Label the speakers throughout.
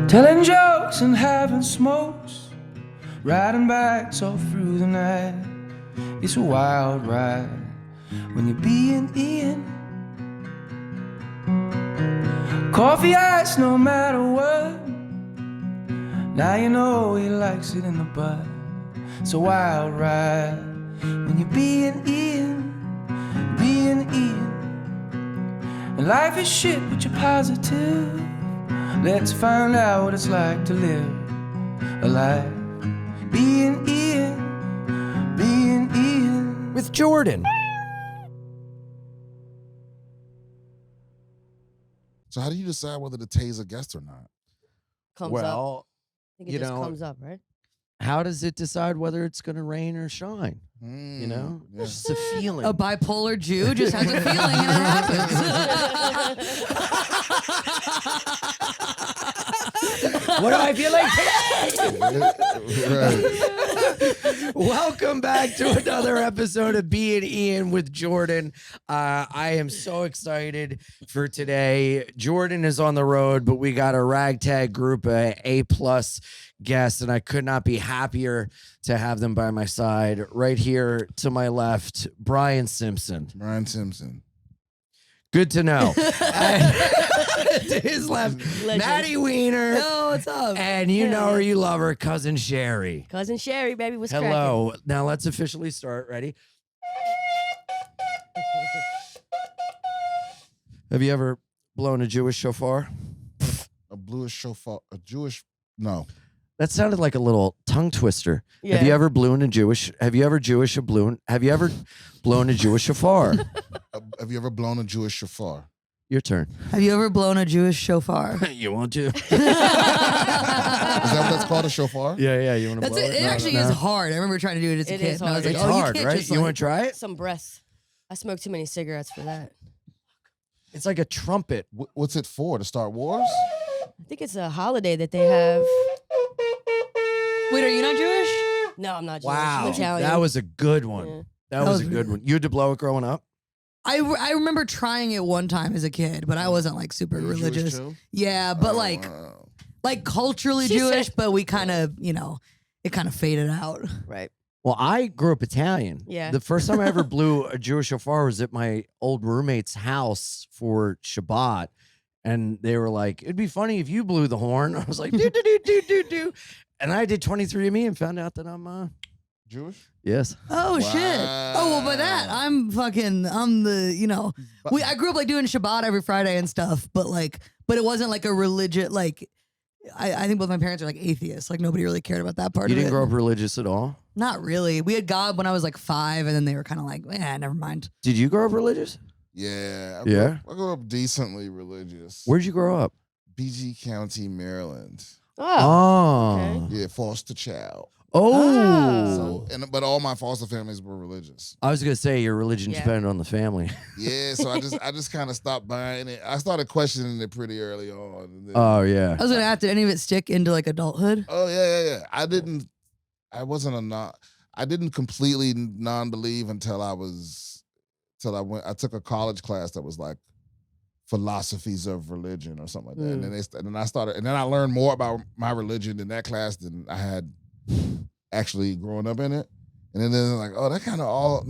Speaker 1: telling jokes and having smokes, riding bikes all through the night. It's a wild ride when you're being Ian. Coffee ice no matter what. Now you know he likes it in the butt. It's a wild ride when you're being Ian, being Ian. And life is shit, but you're positive. Let's find out what it's like to live a life being Ian, being Ian.
Speaker 2: With Jordan.
Speaker 3: So how do you decide whether to tase a guest or not?
Speaker 4: Comes up.
Speaker 2: Well,
Speaker 4: I think it
Speaker 2: you
Speaker 4: just
Speaker 2: know,
Speaker 4: comes up, right?
Speaker 2: how does it decide whether it's going to rain or shine? You know,
Speaker 3: yeah.
Speaker 2: it's just a feeling.
Speaker 5: A bipolar Jew just has a feeling and it happens.
Speaker 2: What do I feel like today?
Speaker 3: Right.
Speaker 2: Welcome back to another episode of Bein Ian with Jordan. I am so excited for today. Jordan is on the road, but we got a ragtag group of A+ guests, and I could not be happier to have them by my side. Right here to my left, Brian Simpson.
Speaker 3: Brian Simpson.
Speaker 2: Good to know. And to his left, Maddie Wiener.
Speaker 5: Yo, what's up?
Speaker 2: And you know her, you love her, cousin Sheri.
Speaker 4: Cousin Sheri, baby, what's
Speaker 2: Hello. Now let's officially start. Ready? Have you ever blown a Jewish shofar?
Speaker 3: A bluish shofar. A Jewish. No.
Speaker 2: That sounded like a little tongue twister.
Speaker 4: Yeah.
Speaker 2: Have you ever blown a Jewish? Have you ever Have you ever blown a Jewish shofar?
Speaker 3: Have you ever blown a Jewish shofar?
Speaker 2: Your turn.
Speaker 5: Have you ever blown a Jewish shofar?
Speaker 2: You want to?
Speaker 3: Is that what that's called, a shofar?
Speaker 2: Yeah. You want to
Speaker 5: That's
Speaker 2: blow
Speaker 5: it.
Speaker 2: it?
Speaker 5: It actually is hard. I remember trying to do it as a
Speaker 4: It
Speaker 5: kid.
Speaker 4: is
Speaker 5: and I was
Speaker 4: hard.
Speaker 5: like,
Speaker 2: It's
Speaker 5: oh,
Speaker 2: hard,
Speaker 5: you can't
Speaker 2: right?
Speaker 5: just,
Speaker 2: You
Speaker 5: like-
Speaker 2: want to try it?
Speaker 4: Some breasts. I smoked too many cigarettes for that.
Speaker 2: It's like a trumpet.
Speaker 3: What's it for? To start wars?
Speaker 4: I think it's a holiday that they have.
Speaker 5: Wait, are you not Jewish?
Speaker 4: No, I'm not Jewish.
Speaker 2: Wow,
Speaker 4: I'm Italian.
Speaker 2: that was a good one.
Speaker 4: Yeah.
Speaker 2: That was a good one. You had to blow it growing up?
Speaker 5: I remember trying it one time as a kid, but I wasn't like super
Speaker 3: You Jewish
Speaker 5: religious.
Speaker 3: too?
Speaker 5: Yeah, but
Speaker 3: Oh,
Speaker 5: like
Speaker 3: wow.
Speaker 5: culturally
Speaker 4: She
Speaker 5: Jewish,
Speaker 4: said-
Speaker 5: but we kind of, it kind of faded out.
Speaker 4: Right.
Speaker 2: Well, I grew up Italian.
Speaker 4: Yeah.
Speaker 2: The first time I ever blew a Jewish shofar was at my old roommate's house for Shabbat. And they were like, it'd be funny if you blew the horn. I was like, do. And I did 23andMe and found out that I'm
Speaker 3: Jewish?
Speaker 2: yes.
Speaker 5: Oh shit! Oh well, by that I'm the I grew up like doing Shabbat every Friday and stuff, but it wasn't like a religious like. I think both my parents are like atheists. Like nobody really cared about that part.
Speaker 2: You
Speaker 5: of it.
Speaker 2: didn't grow up religious at all?
Speaker 5: Not really. We had God when I was like 5, and then they were kind of like, never mind.
Speaker 2: Did you grow up religious?
Speaker 3: Yeah.
Speaker 2: Yeah?
Speaker 3: I grew up decently religious.
Speaker 2: Where'd you grow up?
Speaker 3: BG County, Maryland.
Speaker 4: Oh.
Speaker 2: Oh.
Speaker 4: okay.
Speaker 3: Yeah, foster child.
Speaker 2: Oh.
Speaker 3: But all my foster families were religious.
Speaker 2: I was gonna say your religion
Speaker 4: Yeah.
Speaker 2: depended on the family.
Speaker 3: Yeah, so I just kind of stopped buying it. I started questioning it pretty early on. And then,
Speaker 2: Oh yeah.
Speaker 5: I was gonna ask, did any of it stick into like adulthood?
Speaker 3: oh yeah. I didn't completely non-believe until I took a college class that was like philosophies of religion or something like that. And then I learned more about my religion in that class than I had actually growing up in it. And then they're like, oh, that kind of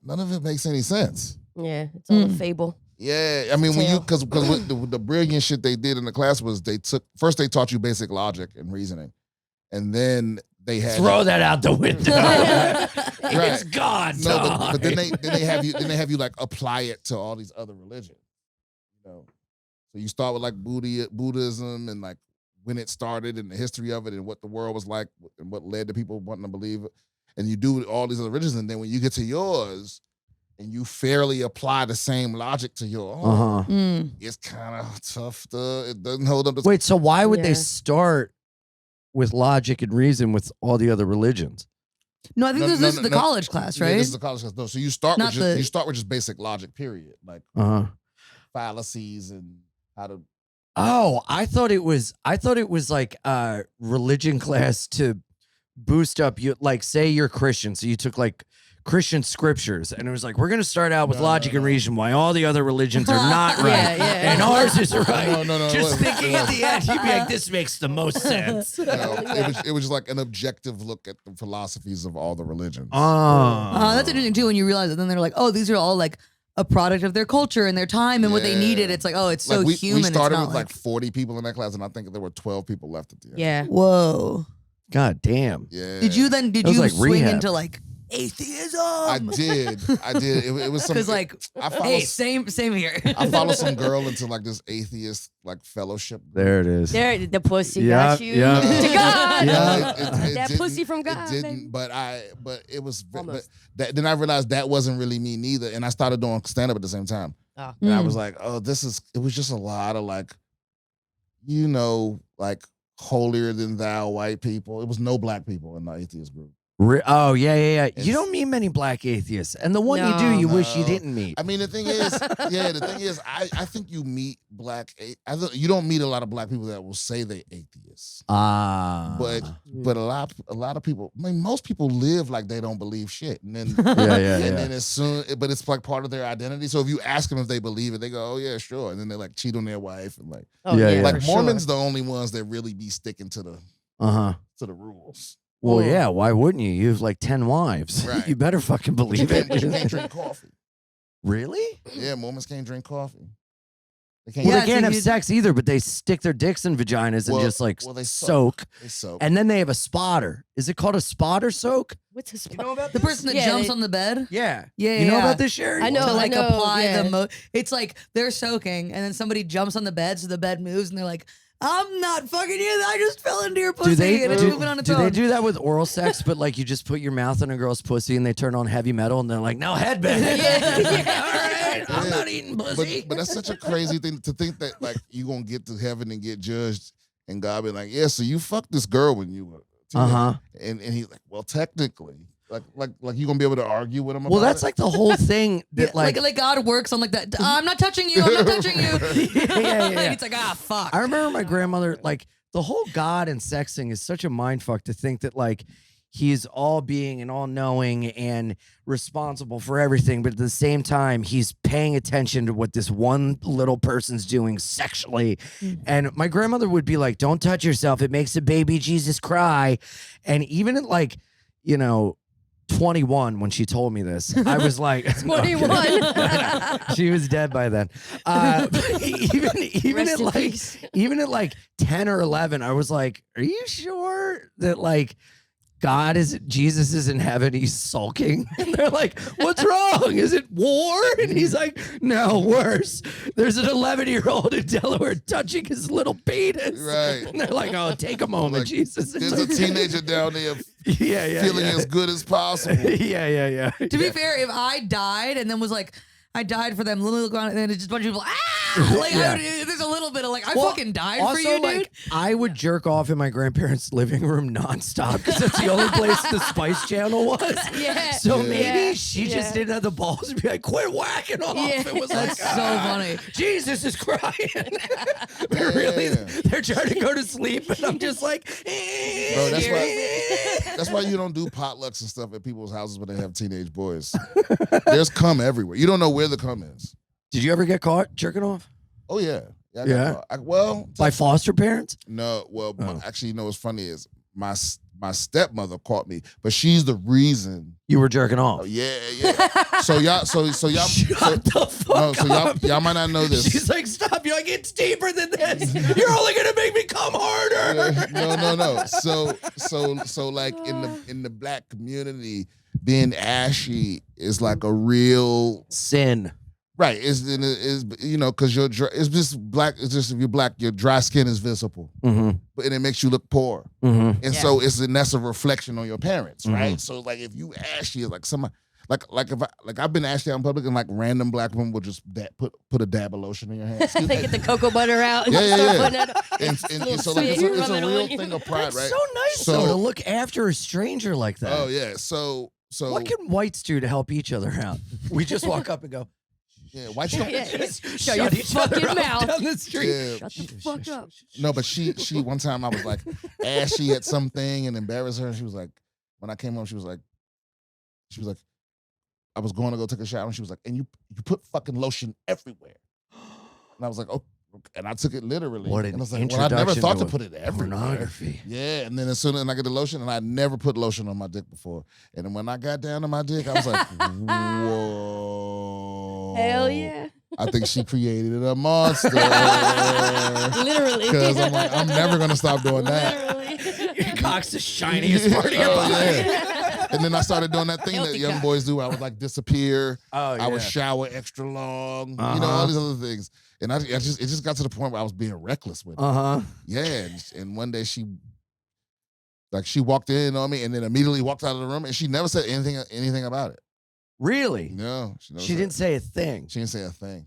Speaker 3: none of it makes any sense.
Speaker 4: Yeah, it's all a fable.
Speaker 3: Yeah, I mean, because the brilliant shit they did in the class was they taught you basic logic and reasoning, and then they had
Speaker 2: Throw that out the window.
Speaker 3: Right.
Speaker 2: It's God.
Speaker 3: no,
Speaker 2: dog.
Speaker 3: but then they have you like apply it to all these other religions, So you start with like Buddhism and like when it started and the history of it and what the world was like and what led to people wanting to believe it, and you do all these other religions, and then when you get to yours. And you fairly apply the same logic to your own. It's kind of tough it doesn't hold up.
Speaker 2: Wait, so why would
Speaker 4: Yeah.
Speaker 2: they start with logic and reason with all the other religions?
Speaker 5: No, I think this is the college class, right?
Speaker 3: Yeah, this is the college class. No, so you start
Speaker 5: Not
Speaker 3: with just basic logic, period. Like fallacies and how to.
Speaker 2: Oh, I thought it was like a religion class to boost up you. Like, say you're Christian, so you took like Christian scriptures, and it was like, we're going to start out with logic and reason why all the other religions are not right, and ours is right.
Speaker 3: No.
Speaker 2: Just thinking at the end, you'd be like, this makes the most sense.
Speaker 3: It was just like an objective look at the philosophies of all the religions.
Speaker 5: That's interesting too when you realize that. Then they're like, oh, these are all like a product of their culture and their time and what they needed. It's like, oh, it's so human.
Speaker 3: We started
Speaker 5: it's not
Speaker 3: with like 40 people in that class, and I think there were 12 people left at the end.
Speaker 4: Yeah.
Speaker 5: Whoa.
Speaker 2: God damn.
Speaker 3: Yeah.
Speaker 5: Did you
Speaker 2: like
Speaker 5: swing
Speaker 2: rehab.
Speaker 5: into like atheism?
Speaker 3: I did. It was some.
Speaker 5: Because like,
Speaker 3: I follow,
Speaker 5: hey, same here.
Speaker 3: I follow some girl into like this atheist like fellowship.
Speaker 2: There it is.
Speaker 4: There, the pussy
Speaker 2: Yeah,
Speaker 4: got you.
Speaker 2: yeah.
Speaker 4: To God.
Speaker 2: Yeah.
Speaker 4: That
Speaker 3: didn't-
Speaker 4: pussy from God.
Speaker 3: It
Speaker 4: baby.
Speaker 3: didn't, but it was. But
Speaker 4: Almost.
Speaker 3: then I realized that wasn't really me neither, and I started doing stand up at the same time.
Speaker 4: Oh.
Speaker 3: And I was like, oh, it was just a lot of like, like holier than thou white people. It was no black people in the atheist group.
Speaker 2: Oh, yeah.
Speaker 3: It's-
Speaker 2: You don't meet many black atheists. And the one you
Speaker 4: No.
Speaker 2: do, you wish you
Speaker 3: No.
Speaker 2: didn't meet.
Speaker 3: I mean, the thing is, I think you meet you don't meet a lot of black people that will say they atheists. But a lot of people, I mean, most people live like they don't believe shit. And then then as soon, but it's like part of their identity. So if you ask them if they believe it, they go, oh yeah, sure. And then they like cheat on their wife and like,
Speaker 4: Oh,
Speaker 2: Yeah,
Speaker 4: yeah.
Speaker 2: yeah.
Speaker 3: like
Speaker 4: for
Speaker 3: Mormons
Speaker 4: sure.
Speaker 3: the only ones that really be sticking to the rules.
Speaker 2: Well, yeah, why wouldn't you? You have like 10 wives.
Speaker 3: Right.
Speaker 2: You better fucking believe
Speaker 3: But you
Speaker 2: it.
Speaker 3: can't drink coffee.
Speaker 2: Really?
Speaker 3: Yeah, Mormons can't drink coffee. They
Speaker 2: Well,
Speaker 3: can't.
Speaker 2: they
Speaker 5: Yeah,
Speaker 2: can't
Speaker 5: so
Speaker 2: have
Speaker 5: you-
Speaker 2: sex either, but they stick their dicks in vaginas and
Speaker 3: Well-
Speaker 2: just like
Speaker 3: well, they
Speaker 2: soak.
Speaker 3: They soak.
Speaker 2: And then they have a spotter. Is it called a spotter soak?
Speaker 4: What's his
Speaker 2: You know about
Speaker 5: The person that
Speaker 4: Yeah,
Speaker 5: jumps
Speaker 4: they-
Speaker 5: on the bed.
Speaker 2: Yeah.
Speaker 5: Yeah,
Speaker 2: You know
Speaker 5: yeah.
Speaker 2: about this, Sheri?
Speaker 4: I know.
Speaker 5: To like
Speaker 4: know,
Speaker 5: apply
Speaker 4: yeah.
Speaker 5: it's like they're soaking and then somebody jumps on the bed so the bed moves and they're like, I'm not fucking you. I just fell into your pussy
Speaker 2: Do they
Speaker 5: and it's
Speaker 2: do,
Speaker 5: moving on its
Speaker 2: do
Speaker 5: own.
Speaker 2: they do that with oral sex? But like you just put your mouth in a girl's pussy and they turn on heavy metal and they're like, no headband. All right, I'm
Speaker 3: Yeah.
Speaker 2: not eating pussy.
Speaker 3: But that's such a crazy thing to think that like you gonna get to heaven and get judged, and God be like, yeah, so you fucked this girl when you were a teenager." And he's like, well, technically, like you gonna be able to argue with him about
Speaker 2: Well, that's
Speaker 3: it?
Speaker 2: like the whole thing that
Speaker 5: like God works on like that. I'm not touching you. I'm not touching you.
Speaker 2: Yeah.
Speaker 5: It's like, fuck.
Speaker 2: I remember my grandmother, like the whole God and sex thing is such a mind fuck to think that like he's all being and all knowing and responsible for everything, but at the same time, he's paying attention to what this one little person's doing sexually. And my grandmother would be like, don't touch yourself. It makes a baby Jesus cry. And even at like, 21 when she told me this, I was like
Speaker 4: 21.
Speaker 2: She was dead by then. Even
Speaker 4: Rest
Speaker 2: at
Speaker 4: in
Speaker 2: like
Speaker 4: peace.
Speaker 2: even at like 10 or 11, I was like, are you sure that like Jesus is in heaven, he's sulking? And they're like, what's wrong? Is it war? And he's like, no, worse. There's an 11-year-old in Delaware touching his little penis.
Speaker 3: Right.
Speaker 2: And they're like, oh, take a moment,
Speaker 3: Like,
Speaker 2: Jesus.
Speaker 3: There's a teenager down there
Speaker 2: yeah,
Speaker 3: feeling as good as possible.
Speaker 2: yeah.
Speaker 5: To be fair, if I died and then was like, I died for them, let me look around and then it's just a bunch of people, like,
Speaker 2: Yeah.
Speaker 5: there's a little bit of like, I
Speaker 2: Well,
Speaker 5: fucking died
Speaker 2: also,
Speaker 5: for you, dude.
Speaker 2: like, I would jerk off in my grandparents' living room nonstop because that's the only place the Spice Channel was.
Speaker 4: Yeah.
Speaker 2: So
Speaker 3: Yeah.
Speaker 2: maybe she just
Speaker 4: Yeah.
Speaker 2: didn't have the balls to be like, quit whacking off.
Speaker 4: Yeah.
Speaker 2: It was
Speaker 5: That's
Speaker 2: like,
Speaker 5: so
Speaker 2: "Ah,
Speaker 5: funny.
Speaker 2: Jesus is crying. But really,
Speaker 3: Yeah.
Speaker 2: they're trying to go to sleep, and I'm just like,
Speaker 3: Bro, that's why you don't do potlucks and stuff at people's houses when they have teenage boys. There's cum everywhere. You don't know where the cum is.
Speaker 2: Did you ever get caught jerking off
Speaker 3: Oh yeah. I got
Speaker 2: Yeah.
Speaker 3: caught. Well,
Speaker 2: by foster parents?
Speaker 3: no. Well,
Speaker 2: Oh.
Speaker 3: actually, you know what's funny is my stepmother caught me, but she's the reason.
Speaker 2: You were jerking off.
Speaker 3: Oh, yeah. So y'all,
Speaker 2: Shut the fuck up.
Speaker 3: y'all might not know this.
Speaker 2: She's like, stop. You're like, it's deeper than this. You're only gonna make me come harder.
Speaker 3: No. So like in the black community, being ashy is like a real
Speaker 2: Sin.
Speaker 3: right. Is because it's just black. It's just if you're black, your dry skin is visible,
Speaker 2: Mm-hmm.
Speaker 3: and it makes you look poor.
Speaker 2: Mm-hmm.
Speaker 3: And
Speaker 4: Yeah.
Speaker 3: so that's a reflection on your parents, right?
Speaker 2: Mhm.
Speaker 3: So like if you ashy, like somebody. Like if I've been ashy out in public and like random black women will just put a dab of lotion in your hand. Excuse
Speaker 4: They
Speaker 3: me.
Speaker 4: get the cocoa butter out.
Speaker 3: Yeah, yeah, yeah.
Speaker 4: Putting it-
Speaker 3: And so like it's
Speaker 4: sweet,
Speaker 3: a
Speaker 4: rub it
Speaker 3: real
Speaker 4: on you.
Speaker 3: thing of pride,
Speaker 2: That's
Speaker 3: right?
Speaker 2: so nice
Speaker 3: So-
Speaker 2: though to look after a stranger like that.
Speaker 3: Oh yeah. So
Speaker 2: What can whites do to help each other out? We just walk up and go,
Speaker 3: yeah, white don't.
Speaker 4: Yeah.
Speaker 2: shut
Speaker 4: your
Speaker 2: each other
Speaker 4: fucking
Speaker 2: up
Speaker 4: mouth.
Speaker 2: down the street.
Speaker 3: Yeah.
Speaker 4: Shut the fuck up.
Speaker 3: No, but she one time I was like ashy at something and embarrassed her. And she was like, when I came home, she was like, I was going to go take a shower, and she was like, "And you put fucking lotion everywhere." And I was like, "Oh," and I took it literally.
Speaker 2: What an
Speaker 3: and I was like, "Well, I never
Speaker 2: introduction
Speaker 3: thought
Speaker 2: to
Speaker 3: to put it everywhere."
Speaker 2: pornography.
Speaker 3: Yeah, and then as soon as I get the lotion, and I never put lotion on my dick before, and then when I got down to my dick, I was like, "Whoa!"
Speaker 4: Hell yeah.
Speaker 3: I think she created a monster.
Speaker 4: Literally.
Speaker 3: Because I'm like, I'm never gonna stop doing that.
Speaker 4: Literally.
Speaker 2: Your cock's the shiniest part of your
Speaker 3: Oh,
Speaker 2: body.
Speaker 3: yeah. And then I started doing that thing that
Speaker 4: Healthy
Speaker 3: young
Speaker 4: cock.
Speaker 3: boys do. I would like disappear.
Speaker 2: Oh, yeah.
Speaker 3: I would shower extra long. You know,
Speaker 2: Uh-huh.
Speaker 3: all these other things. And it just got to the point where I was being reckless with it.
Speaker 2: Uh-huh.
Speaker 3: Yeah. And one day she walked in on me and then immediately walked out of the room, and she never said anything about it.
Speaker 2: Really?
Speaker 3: No,
Speaker 2: She didn't say a thing.
Speaker 3: She didn't say a thing.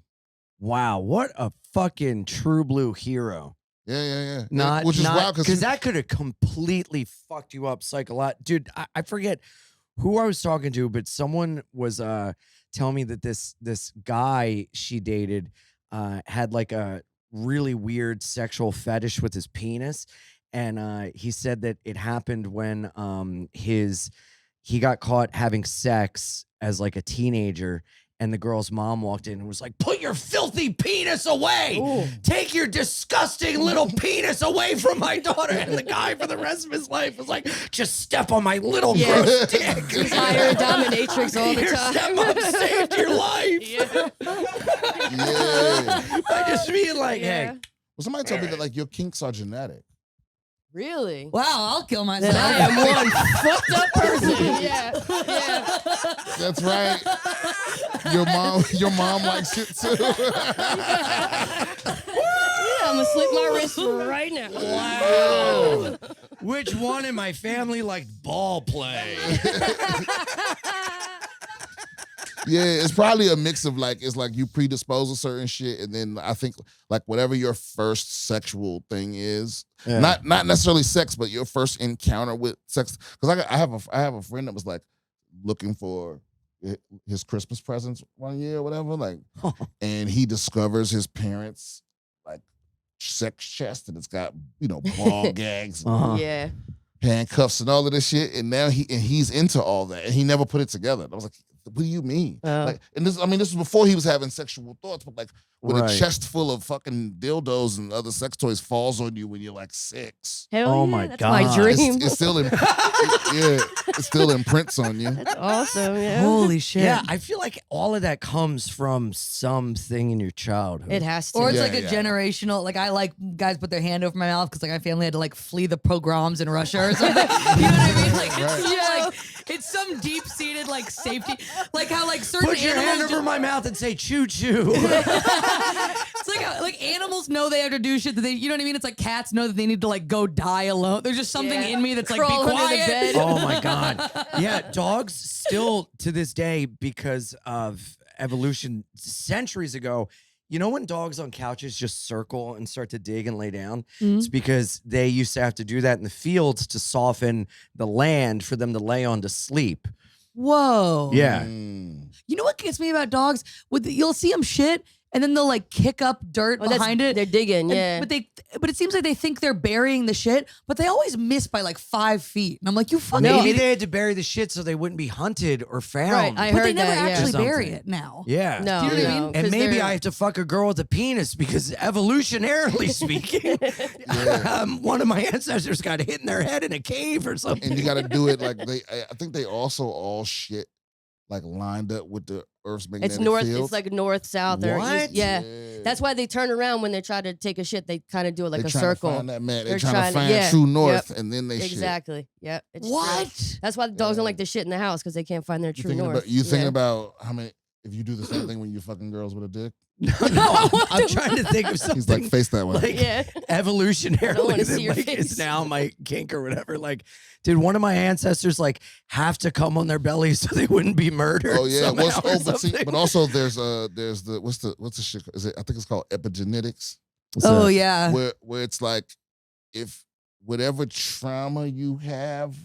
Speaker 2: Wow, what a fucking true blue hero.
Speaker 3: Yeah.
Speaker 2: Not
Speaker 3: Which is
Speaker 2: not,
Speaker 3: wild
Speaker 2: because that could have completely fucked you up psychologically. Dude, I forget who I was talking to, but someone was telling me that this guy she dated had like a really weird sexual fetish with his penis. And he said that it happened when he got caught having sex as like a teenager, and the girl's mom walked in and was like, "Put your filthy penis away!
Speaker 4: Ooh.
Speaker 2: Take your disgusting little penis away from my daughter." And the guy for the rest of his life was like, "Just step on my little
Speaker 4: Yeah.
Speaker 2: gross dick."
Speaker 4: Desire dominatrix all the
Speaker 2: Your
Speaker 4: time.
Speaker 2: stepmom saved your life.
Speaker 4: Yeah.
Speaker 3: Yeah.
Speaker 2: By just being like,
Speaker 4: Yeah.
Speaker 2: hey,
Speaker 3: Well, somebody told me that like your kinks are genetic.
Speaker 4: Really?
Speaker 5: Wow, I'll kill myself.
Speaker 4: Then I am one fucked up person. Yeah.
Speaker 3: That's right. Your mom likes it too.
Speaker 4: Yeah, I'm gonna slip my wrist right now.
Speaker 2: wow. Which one in my family liked ball play?
Speaker 3: Yeah, it's probably a mix of like, it's like you predispose to certain shit, and then I think like whatever your first sexual thing is, not necessarily sex, but your first encounter with sex. Because I have a friend that was like looking for his Christmas presents one year or whatever, like, and he discovers his parents like sex chest, and it's got ball gags, and
Speaker 4: Yeah.
Speaker 3: handcuffs, and all of this shit, and now he's into all that, and he never put it together. And I was like, what do you mean? Like, and this was before he was having sexual thoughts, but like when a chest full of fucking dildos and other sex toys falls on you when you're like 6.
Speaker 4: Hell
Speaker 2: Oh
Speaker 4: yeah,
Speaker 2: my
Speaker 4: that's
Speaker 2: God.
Speaker 4: my dream.
Speaker 3: It's still it still imprints on you.
Speaker 4: That's awesome. Yeah.
Speaker 5: Holy shit.
Speaker 2: Yeah, I feel like all of that comes from something in your childhood.
Speaker 4: It has to.
Speaker 5: Or it's
Speaker 3: Yeah,
Speaker 5: like a
Speaker 3: yeah.
Speaker 5: generational, like I like guys put their hand over my mouth because like my family had to like flee the pogroms in Russia or something. You know what I mean? Like, it's some deep-seated like safety, like how like certain
Speaker 2: Put your hand
Speaker 5: animals
Speaker 2: over my mouth and say choo choo.
Speaker 5: It's like like animals know they have to do shit that you know what I mean? It's like cats know that they need to like go die alone. There's just something in me that's like,
Speaker 4: Crawl
Speaker 5: be
Speaker 4: under the
Speaker 5: quiet.
Speaker 4: bed.
Speaker 2: Oh my God. Yeah, dogs still to this day, because of evolution centuries ago, when dogs on couches just circle and start to dig and lay down? It's because they used to have to do that in the fields to soften the land for them to lay on to sleep.
Speaker 5: Whoa.
Speaker 2: Yeah.
Speaker 5: You know what gets me about dogs? You'll see them shit, and then they'll like kick up dirt behind it.
Speaker 4: They're digging.
Speaker 5: And-
Speaker 4: Yeah.
Speaker 5: but it seems like they think they're burying the shit, but they always miss by like 5 feet. And I'm like, you fucking
Speaker 2: Maybe
Speaker 5: idiot.
Speaker 2: they had to bury the shit so they wouldn't be hunted or found.
Speaker 4: Right, I
Speaker 5: But
Speaker 4: heard
Speaker 5: they never
Speaker 4: that, yeah.
Speaker 5: actually bury
Speaker 2: Something.
Speaker 5: it now.
Speaker 2: Yeah.
Speaker 4: No.
Speaker 5: Do you know what I mean?
Speaker 4: no,
Speaker 2: And
Speaker 4: 'cause
Speaker 2: maybe
Speaker 4: they're-
Speaker 2: I have to fuck a girl with a penis because evolutionarily speaking, one of my ancestors got hit in their head in a cave or something.
Speaker 3: And you got to do it like I think they also all shit like lined up with the Earth's magnetic
Speaker 4: It's north.
Speaker 3: field.
Speaker 4: It's like north, south. Or
Speaker 2: What?
Speaker 4: east. Yeah. That's why they turn around when they try to take a shit. They kind of do it like
Speaker 3: They
Speaker 4: a
Speaker 3: trying
Speaker 4: circle.
Speaker 3: To find that man.
Speaker 4: They're
Speaker 3: They're trying
Speaker 4: trying
Speaker 3: to
Speaker 4: to-
Speaker 3: find
Speaker 4: yeah,
Speaker 3: true north,
Speaker 4: yep.
Speaker 3: and then they shit.
Speaker 4: Exactly. Yep. It's true.
Speaker 5: What?
Speaker 4: That's why the dogs don't like to shit in the house because they can't find their
Speaker 3: You
Speaker 4: true
Speaker 3: thinking
Speaker 4: north.
Speaker 3: about you thinking
Speaker 4: Yeah.
Speaker 3: about how many? If you do the same thing when you fucking girls with a dick,
Speaker 2: No, I'm trying to think of something
Speaker 3: he's like face that way.
Speaker 2: like
Speaker 4: Yeah.
Speaker 2: evolutionarily
Speaker 4: wanna
Speaker 2: that
Speaker 4: see your
Speaker 2: like is
Speaker 4: face.
Speaker 2: now my kink or whatever. Like, did one of my ancestors like have to come on their bellies so they wouldn't be murdered?
Speaker 3: Oh yeah,
Speaker 2: somehow or
Speaker 3: but
Speaker 2: something?
Speaker 3: also there's the what's the shit? Is it? I think it's called epigenetics,
Speaker 5: Oh yeah.
Speaker 3: where it's like if whatever trauma you have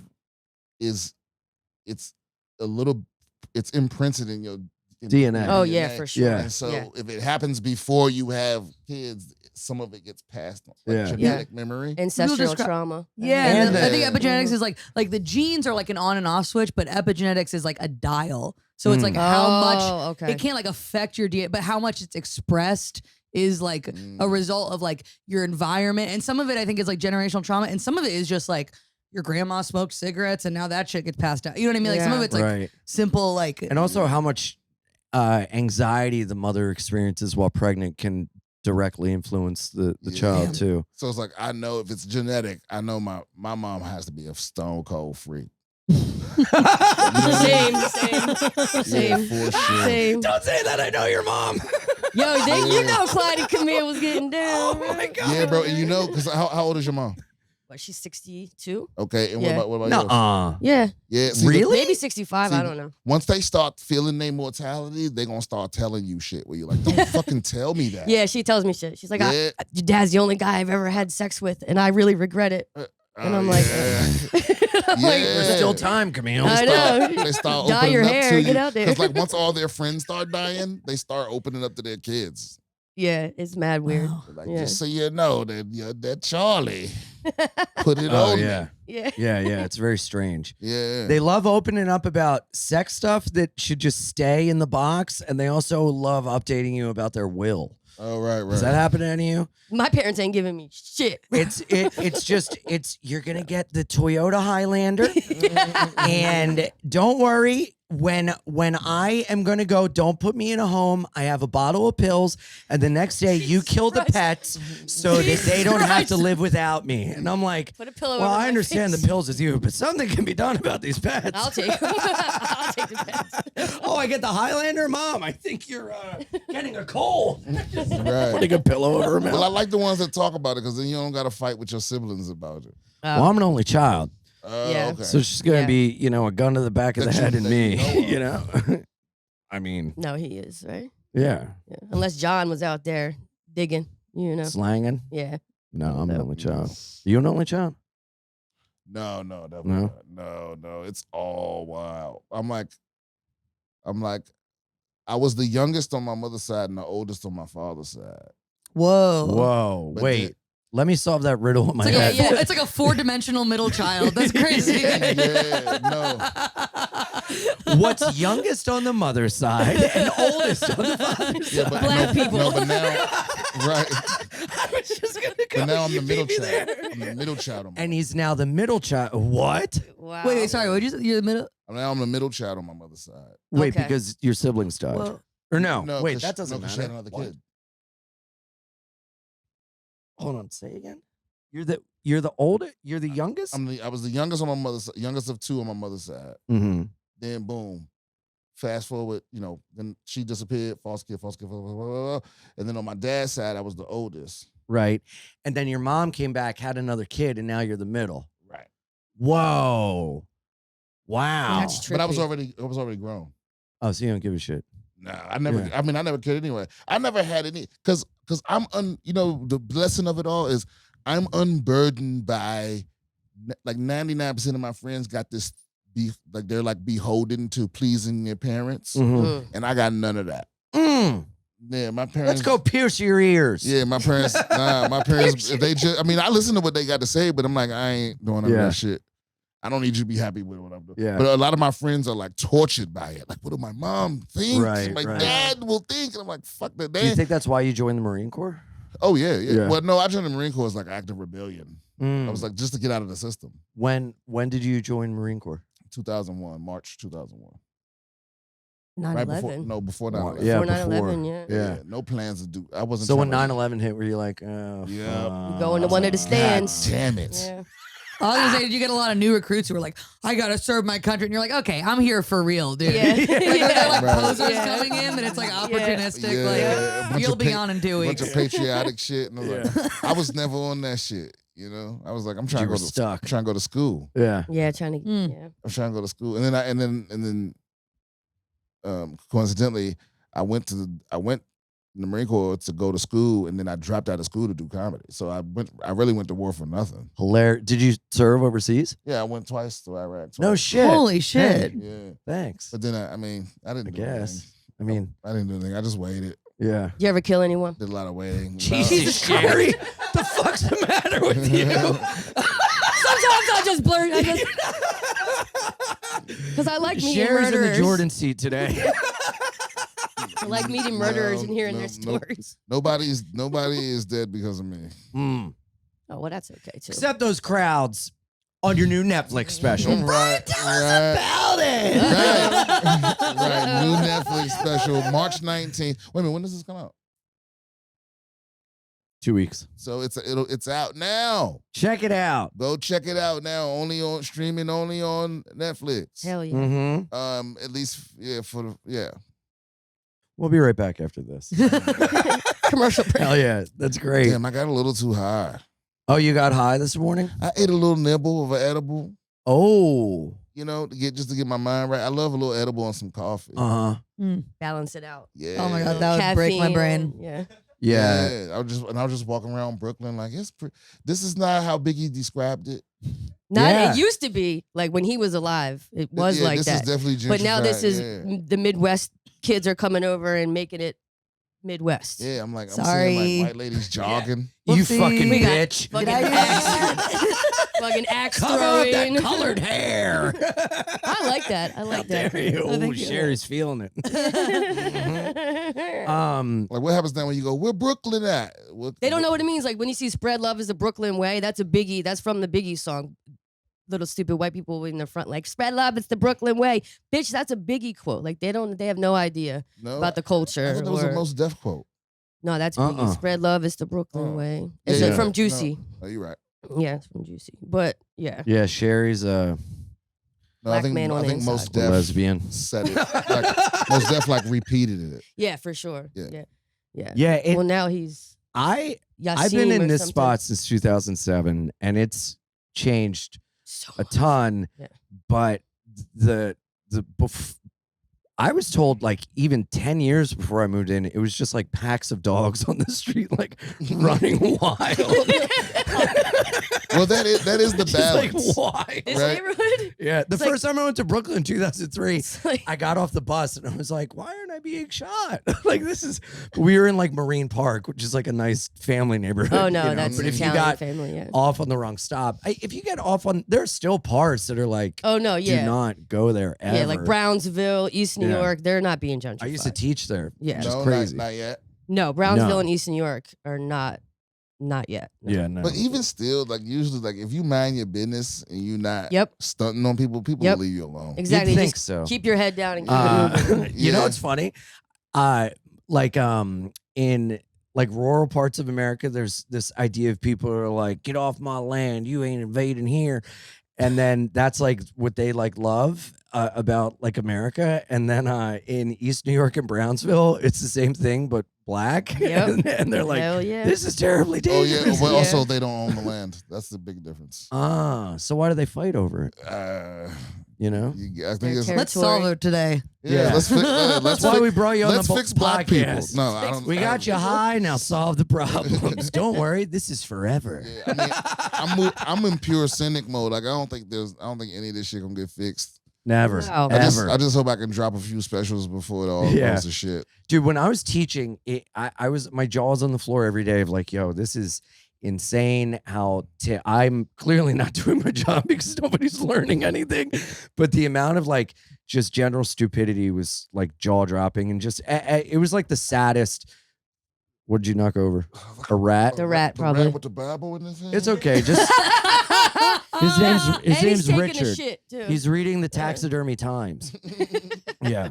Speaker 3: it's imprinted in your
Speaker 2: DNA.
Speaker 4: Oh yeah, for sure.
Speaker 2: Yeah.
Speaker 3: And so
Speaker 4: Yeah.
Speaker 3: if it happens before you have kids, some of it gets passed on, like
Speaker 2: Yeah.
Speaker 3: genetic memory.
Speaker 4: Ancestral
Speaker 5: describe-
Speaker 4: trauma.
Speaker 5: Yeah,
Speaker 2: And
Speaker 5: and I think
Speaker 3: the-
Speaker 5: epigenetics is like the genes are like an on and off switch, but epigenetics is like a dial. So it's like how much
Speaker 4: okay.
Speaker 5: it can't like affect your DNA, but how much it's expressed is like a result of like your environment. And some of it I think is like generational trauma, and some of it is just like your grandma smoked cigarettes and now that shit gets passed out. You know what I mean? Like some of it's like simple, like,
Speaker 2: and also how much anxiety the mother experiences while pregnant can directly influence the child too.
Speaker 3: So it's like, I know if it's genetic, I know my mom has to be a stone cold freak.
Speaker 4: Same.
Speaker 3: Yeah, for sure.
Speaker 4: Same.
Speaker 2: Don't say that. I know your mom.
Speaker 4: Yo, you know Clyde Camille was getting down.
Speaker 2: Oh my God.
Speaker 3: Yeah, bro. And you know, because how old is your mom?
Speaker 4: What, she's 62?
Speaker 3: Okay. And
Speaker 4: Yeah.
Speaker 3: what about yours?
Speaker 4: Yeah.
Speaker 3: Yeah. See,
Speaker 2: Really?
Speaker 4: Maybe 65.
Speaker 3: See,
Speaker 4: I don't know.
Speaker 3: once they start feeling their mortality, they're going to start telling you shit where you're like, don't fucking tell me that.
Speaker 4: Yeah, she tells me shit. She's like,
Speaker 3: Yeah.
Speaker 4: your dad's the only guy I've ever had sex with, and I really regret it. And I'm like, I'm like,
Speaker 2: There's still time, Camille.
Speaker 4: I know.
Speaker 3: They start
Speaker 4: Dye
Speaker 3: opening
Speaker 4: your
Speaker 3: up
Speaker 4: hair,
Speaker 3: to you.
Speaker 4: get out there.
Speaker 3: Because like once all their friends start dying, they start opening up to their kids.
Speaker 4: yeah, it's mad weird.
Speaker 3: Like,
Speaker 4: Yeah.
Speaker 3: just so you know that Charlie put it
Speaker 2: Oh
Speaker 3: on
Speaker 2: yeah.
Speaker 3: me.
Speaker 4: Yeah.
Speaker 2: Yeah. It's very strange.
Speaker 3: Yeah.
Speaker 2: They love opening up about sex stuff that should just stay in the box, and they also love updating you about their will.
Speaker 3: Oh, right.
Speaker 2: Does that happen to any of you?
Speaker 4: My parents ain't giving me shit.
Speaker 2: It's you're gonna get the Toyota Highlander, and don't worry. When I am gonna go, don't put me in a home. I have a bottle of pills, and the next day you kill the pets so that they don't have to live without me. And I'm like,
Speaker 4: Put a pillow
Speaker 2: well,
Speaker 4: over
Speaker 2: I
Speaker 4: my
Speaker 2: understand
Speaker 4: face.
Speaker 2: the pills is you, but something can be done about these pets.
Speaker 4: I'll take I'll take the pets.
Speaker 2: Oh, I get the Highlander, Mom. I think you're getting a cold.
Speaker 3: Right.
Speaker 2: Putting a pillow over her mouth.
Speaker 3: Well, I like the ones that talk about it because then you don't got to fight with your siblings about it.
Speaker 2: Well, I'm an only child.
Speaker 4: Yeah.
Speaker 3: Okay.
Speaker 2: So she's gonna
Speaker 4: Yeah.
Speaker 2: be, a gun to the back of the
Speaker 3: That you-
Speaker 2: head and
Speaker 3: that
Speaker 2: me,
Speaker 3: you know
Speaker 2: I mean,
Speaker 4: No, he is, right?
Speaker 2: yeah,
Speaker 4: Yeah. Unless John was out there digging,
Speaker 2: slanging.
Speaker 4: Yeah.
Speaker 2: No, I'm an only child. You an only child?
Speaker 3: No, definitely not. No. It's all wild. I'm like, I was the youngest on my mother's side and the oldest on my father's side.
Speaker 5: whoa.
Speaker 2: Whoa,
Speaker 3: But
Speaker 2: wait.
Speaker 3: then-
Speaker 2: Let me solve that riddle in my
Speaker 5: It's like,
Speaker 2: head.
Speaker 5: it's like a 4-dimensional middle child. That's crazy.
Speaker 3: Yeah, no.
Speaker 2: What's youngest on the mother's side and oldest on the father's
Speaker 3: Yeah,
Speaker 2: side?
Speaker 3: but
Speaker 4: Black
Speaker 3: no,
Speaker 4: people.
Speaker 3: No, but now, right.
Speaker 2: I was just gonna go.
Speaker 3: But now I'm
Speaker 2: You
Speaker 3: the middle
Speaker 2: beat me
Speaker 3: child.
Speaker 2: there.
Speaker 3: I'm the middle child. On my,
Speaker 2: And he's now the middle child. What?
Speaker 4: Wow.
Speaker 5: Wait, sorry. What did you say? You're the middle?
Speaker 3: now I'm the middle child on my mother's side.
Speaker 2: Wait,
Speaker 4: Okay.
Speaker 2: because your siblings died.
Speaker 5: Whoa.
Speaker 2: Or no,
Speaker 3: No,
Speaker 2: wait,
Speaker 3: 'cause
Speaker 2: that
Speaker 3: she-
Speaker 2: doesn't
Speaker 3: 'cause
Speaker 2: matter.
Speaker 3: she had another
Speaker 2: What?
Speaker 3: kid.
Speaker 2: Hold on, say again. You're the oldest. You're the youngest.
Speaker 3: I was the youngest on my mother's side, youngest of two on my mother's side.
Speaker 2: Mm-hmm.
Speaker 3: Then boom, fast forward, then she disappeared, foster kid, blah, blah, blah, blah. And then on my dad's side, I was the oldest.
Speaker 2: Right, and then your mom came back, had another kid, and now you're the middle.
Speaker 3: Right.
Speaker 2: Whoa, wow.
Speaker 4: That's
Speaker 3: But I was
Speaker 4: trippy.
Speaker 3: already grown.
Speaker 2: Oh, so you don't give a shit.
Speaker 3: Nah, I never cared anyway. I never had any, because I'm the blessing of it all is I'm unburdened by, like 99% of my friends got this they're like beholden to pleasing their parents.
Speaker 4: Mm.
Speaker 3: And I got none of that.
Speaker 2: Mm.
Speaker 3: Yeah, my parents.
Speaker 2: Let's go pierce your ears.
Speaker 3: Yeah, my parents, they just, I listen to what they got to say, but I'm like, I ain't doing none of
Speaker 2: Yeah.
Speaker 3: that shit. I don't need you to be happy with what I'm doing.
Speaker 2: Yeah.
Speaker 3: But a lot of my friends are like tortured by it. Like, what do my mom think?
Speaker 2: Right,
Speaker 3: My
Speaker 2: right.
Speaker 3: dad will think. And I'm like, fuck that.
Speaker 2: Do you think that's why you joined the Marine Corps?
Speaker 3: Oh, yeah.
Speaker 2: Yeah.
Speaker 3: Well, no, I joined the Marine Corps as like active rebellion.
Speaker 2: Mm.
Speaker 3: I was like, just to get out of the system.
Speaker 2: When did you join Marine Corps?
Speaker 3: 2001, March 2001.
Speaker 4: 9/11.
Speaker 3: Right before 9/11.
Speaker 2: Yeah,
Speaker 4: Before 9/11,
Speaker 2: before.
Speaker 4: yeah.
Speaker 2: Yeah.
Speaker 3: No plans to do. I wasn't.
Speaker 2: So when
Speaker 3: trying to-
Speaker 2: 9/11 hit, were you like, oh,
Speaker 3: Yeah.
Speaker 4: You go into one of the
Speaker 3: God
Speaker 4: stands.
Speaker 3: damn it.
Speaker 4: Yeah.
Speaker 5: I was gonna say, did you get a lot of new recruits who were like, I gotta serve my country? And you're like, okay, I'm here for real, dude.
Speaker 4: Yeah.
Speaker 5: Like, they're like
Speaker 3: Right.
Speaker 5: posers
Speaker 4: Yeah.
Speaker 5: coming in, and it's like opportunistic.
Speaker 3: Yeah, a
Speaker 5: Like,
Speaker 3: bunch
Speaker 5: you'll
Speaker 3: of
Speaker 5: be on in 2
Speaker 3: bunch
Speaker 5: weeks.
Speaker 3: of patriotic shit. And I was like, I was never on that shit. I was like, I'm trying
Speaker 2: You
Speaker 3: to
Speaker 2: were
Speaker 3: go to
Speaker 2: stuck.
Speaker 3: I'm trying to go to school.
Speaker 2: Yeah.
Speaker 4: Yeah, trying to.
Speaker 5: Mm.
Speaker 4: Yeah.
Speaker 3: I'm trying to go to school, and then coincidentally, I went in the Marine Corps to go to school, and then I dropped out of school to do comedy. So I really went to war for nothing.
Speaker 2: Hilarious. Did you serve overseas?
Speaker 3: Yeah, I went twice to Iraq.
Speaker 2: No
Speaker 3: twice.
Speaker 2: shit.
Speaker 5: Holy shit.
Speaker 3: Yeah,
Speaker 2: Thanks.
Speaker 3: but then I didn't.
Speaker 2: I
Speaker 3: do
Speaker 2: guess.
Speaker 3: anything.
Speaker 2: I mean,
Speaker 3: I didn't do anything. I just waited.
Speaker 2: yeah.
Speaker 4: Did you ever kill anyone?
Speaker 3: Did a lot of waiting.
Speaker 2: Jesus, Sheri. The fuck's the matter with you?
Speaker 4: Sometimes I just blurt. Because I like meeting
Speaker 2: Sheri's in the
Speaker 4: murderers.
Speaker 2: Jordan seat today.
Speaker 4: I like meeting murderers and hearing their
Speaker 3: no.
Speaker 4: stories.
Speaker 3: Nobody is dead because of me.
Speaker 2: Mm.
Speaker 4: Oh, well, that's okay too.
Speaker 2: Except those crowds on your new Netflix special.
Speaker 3: Right.
Speaker 2: About it.
Speaker 3: Right. New Netflix special, March 19th. Wait a minute, when does this come out?
Speaker 2: 2 weeks.
Speaker 3: So it's out now.
Speaker 2: Check it out.
Speaker 3: Go check it out now. Only on streaming, only on Netflix.
Speaker 4: Hell yeah.
Speaker 2: Mm-hmm.
Speaker 3: At least yeah.
Speaker 2: We'll be right back after this.
Speaker 4: Commercial break.
Speaker 2: Hell yeah, that's great.
Speaker 3: Damn, I got a little too high.
Speaker 2: Oh, you got high this morning?
Speaker 3: I ate a little nibble of an edible.
Speaker 2: Oh.
Speaker 3: You know, to get my mind right. I love a little edible on some coffee.
Speaker 2: Uh-huh.
Speaker 4: Balance it out.
Speaker 3: Yeah.
Speaker 5: Oh my God, that would break my
Speaker 4: Caffeine,
Speaker 5: brain.
Speaker 4: Yeah.
Speaker 2: Yeah.
Speaker 3: I was just walking around Brooklyn like this is not how Biggie described it.
Speaker 2: Yeah.
Speaker 4: It used to be like when he was alive. It was
Speaker 3: Yeah,
Speaker 4: like
Speaker 3: this
Speaker 4: that.
Speaker 3: is definitely
Speaker 4: But now this
Speaker 3: gentrified,
Speaker 4: is
Speaker 3: yeah.
Speaker 4: the Midwest kids are coming over and making it Midwest.
Speaker 3: Yeah, I'm like, I'm
Speaker 5: Sorry.
Speaker 3: seeing like white ladies jogging.
Speaker 2: You
Speaker 5: Whoopsie.
Speaker 2: fucking
Speaker 5: We got
Speaker 2: bitch.
Speaker 4: Fucking
Speaker 5: Get out of
Speaker 4: axe. Fucking axe
Speaker 2: Cover up
Speaker 4: throwing.
Speaker 2: that colored hair.
Speaker 4: I like that. I like
Speaker 2: There
Speaker 4: that.
Speaker 2: you go.
Speaker 5: Oh,
Speaker 2: Oh,
Speaker 5: thank you.
Speaker 2: Sherry's feeling it.
Speaker 3: Like, what happens now when you go, where Brooklyn at?
Speaker 4: They don't know what it means. Like when you see "Spread Love is the Brooklyn Way," that's a Biggie. That's from the Biggie song. Little stupid white people in the front, like "Spread love, it's the Brooklyn way." Bitch, that's a Biggie quote. Like they have no idea
Speaker 3: No,
Speaker 4: about the culture.
Speaker 3: I thought that was a
Speaker 4: or-
Speaker 3: Most Def quote.
Speaker 4: no, that's Biggie. "Spread love, it's the Brooklyn
Speaker 3: Oh.
Speaker 4: way."
Speaker 3: Yeah,
Speaker 4: It's
Speaker 2: yeah.
Speaker 4: from Juicy.
Speaker 3: No, you're right.
Speaker 4: Yeah, it's from Juicy. But yeah,
Speaker 2: Yeah, Sherry's
Speaker 3: No,
Speaker 4: Black man on
Speaker 3: I
Speaker 4: the
Speaker 3: think Most
Speaker 4: inside.
Speaker 2: a
Speaker 3: Def
Speaker 2: lesbian.
Speaker 3: said it. Like, Most Def like repeated it.
Speaker 4: yeah, for sure.
Speaker 3: Yeah.
Speaker 4: Yeah.
Speaker 2: Yeah,
Speaker 4: Well, now he's
Speaker 2: I've been
Speaker 4: Yassine
Speaker 2: in
Speaker 4: or
Speaker 2: this
Speaker 4: something.
Speaker 2: spot since 2007, and it's changed
Speaker 4: So
Speaker 2: a ton.
Speaker 4: Yeah.
Speaker 2: But I was told like even 10 years before I moved in, it was just like packs of dogs on the street, like running wild.
Speaker 3: Well, that is the
Speaker 2: Just like
Speaker 3: balance.
Speaker 2: wild.
Speaker 4: this
Speaker 3: Right.
Speaker 4: neighborhood.
Speaker 2: Yeah, the
Speaker 4: It's like-
Speaker 2: first time I went to Brooklyn in 2003,
Speaker 4: It's like,
Speaker 2: I got off the bus and I was like, why aren't I being shot? Like we were in like Marine Park, which is like a nice family neighborhood.
Speaker 4: oh
Speaker 2: you
Speaker 4: no,
Speaker 2: know?
Speaker 4: that's
Speaker 2: But
Speaker 4: an
Speaker 2: if you
Speaker 4: Italian
Speaker 2: got
Speaker 4: family. Yeah.
Speaker 2: off on the wrong stop, if you get off on, there's still parts that are like,
Speaker 4: Oh no,
Speaker 2: do
Speaker 4: yeah.
Speaker 2: not go there ever.
Speaker 4: Yeah, like Brownsville, East New
Speaker 2: Yeah.
Speaker 4: York, they're not being gentrified.
Speaker 2: I used to teach there.
Speaker 4: Yeah.
Speaker 2: which is
Speaker 3: No,
Speaker 2: crazy.
Speaker 3: not yet.
Speaker 4: No, Brownsville
Speaker 2: No.
Speaker 4: and East New York are not yet. No.
Speaker 2: Yeah, no.
Speaker 3: But even still, like usually, like if you mind your business and you not
Speaker 4: Yep.
Speaker 3: stunting on people, people
Speaker 4: Yep.
Speaker 3: will leave you alone.
Speaker 4: Exactly.
Speaker 2: You'd think
Speaker 4: Just
Speaker 2: so.
Speaker 4: keep your head down and keep it moving.
Speaker 2: You know
Speaker 3: Yeah.
Speaker 2: what's funny? In like rural parts of America, there's this idea of people who are like, get off my land, you ain't invading here. And then that's like what they like love about like America. And then in East New York and Brownsville, it's the same thing, but black.
Speaker 4: Yep.
Speaker 2: and they're like,
Speaker 4: Hell yeah.
Speaker 2: this is terribly
Speaker 3: Oh
Speaker 2: dangerous.
Speaker 3: yeah, but
Speaker 4: Yeah.
Speaker 3: also they don't own the land. That's the big difference.
Speaker 2: So why do they fight over it? You know?
Speaker 3: I think it's
Speaker 5: Let's solve it today.
Speaker 3: yeah. Let's fix. Let's
Speaker 2: That's why
Speaker 3: fix,
Speaker 2: we brought you on
Speaker 3: let's
Speaker 2: the
Speaker 3: fix black people.
Speaker 2: podcast.
Speaker 3: No, I don't.
Speaker 2: We got you high, now solve the problems. Don't worry, this is forever.
Speaker 3: Yeah, I mean, I'm in pure cynic mode. Like I don't think any of this shit gonna get fixed.
Speaker 2: Never,
Speaker 4: Wow.
Speaker 2: ever.
Speaker 3: I just hope I can drop a few specials before it all
Speaker 2: Yeah.
Speaker 3: goes to shit.
Speaker 2: Dude, when I was teaching, my jaw was on the floor every day of like, yo, this is insane how I'm clearly not doing my job because nobody's learning anything. But the amount of like just general stupidity was like jaw dropping and just, it was like the saddest. What did you knock over? A rat?
Speaker 4: The rat,
Speaker 3: The
Speaker 4: probably.
Speaker 3: rat with the Bible in his hand.
Speaker 2: It's okay. Just his name's
Speaker 4: And he's taking a
Speaker 2: Richard.
Speaker 4: shit, too.
Speaker 2: He's reading the Taxidermy Times. Yeah.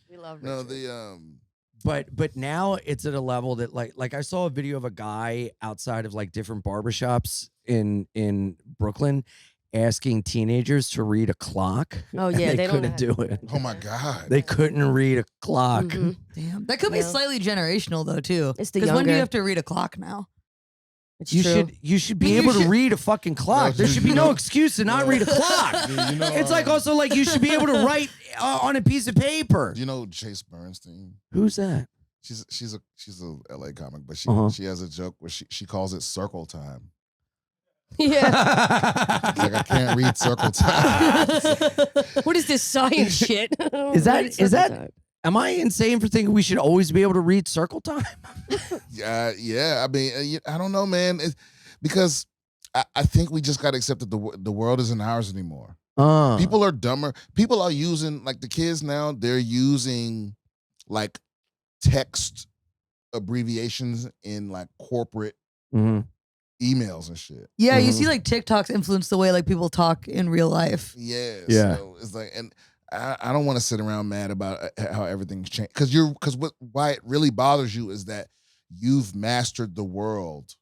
Speaker 4: We love
Speaker 3: No,
Speaker 4: Richard.
Speaker 2: But now it's at a level that like I saw a video of a guy outside of like different barbershops in Brooklyn asking teenagers to read a clock.
Speaker 4: Oh,
Speaker 2: and
Speaker 4: yeah,
Speaker 2: they
Speaker 4: they don't
Speaker 2: couldn't do it.
Speaker 3: Oh my god.
Speaker 2: They couldn't read a clock.
Speaker 4: Mhm.
Speaker 5: Damn. That could be
Speaker 4: Yeah.
Speaker 5: slightly generational though too.
Speaker 4: It's the
Speaker 5: Because when do you
Speaker 4: younger.
Speaker 5: have to read a clock now?
Speaker 4: It's
Speaker 2: You
Speaker 4: true.
Speaker 2: should be
Speaker 5: You
Speaker 2: able to
Speaker 5: should-
Speaker 2: read a fucking clock. There should be no excuse to not read a clock.
Speaker 3: Dude, you know,
Speaker 2: It's like also like you should be able to write on a piece of paper.
Speaker 3: you know Chase Bernstein.
Speaker 2: Who's that?
Speaker 3: She's a LA comic, but
Speaker 2: Uh-huh.
Speaker 3: she has a joke where she calls it circle time.
Speaker 4: Yeah.
Speaker 3: It's like I can't read circle time.
Speaker 4: What is this science shit?
Speaker 2: Is that-
Speaker 4: Right,
Speaker 2: is
Speaker 4: circle
Speaker 2: that-
Speaker 4: time.
Speaker 2: Am I insane for thinking we should always be able to read circle time?
Speaker 3: Yeah. I mean, I don't know, man. Because I think we just got to accept that the world isn't ours anymore. People are dumber. People are using, like the kids now, they're using like text abbreviations in like corporate
Speaker 2: Mhm.
Speaker 3: emails and shit.
Speaker 5: Yeah, you
Speaker 2: Mhm.
Speaker 5: see like TikToks influence the way like people talk in real life.
Speaker 3: Yeah.
Speaker 2: Yeah.
Speaker 3: So it's like, and I don't want to sit around mad about how everything's changed. Why it really bothers you is that you've mastered the world.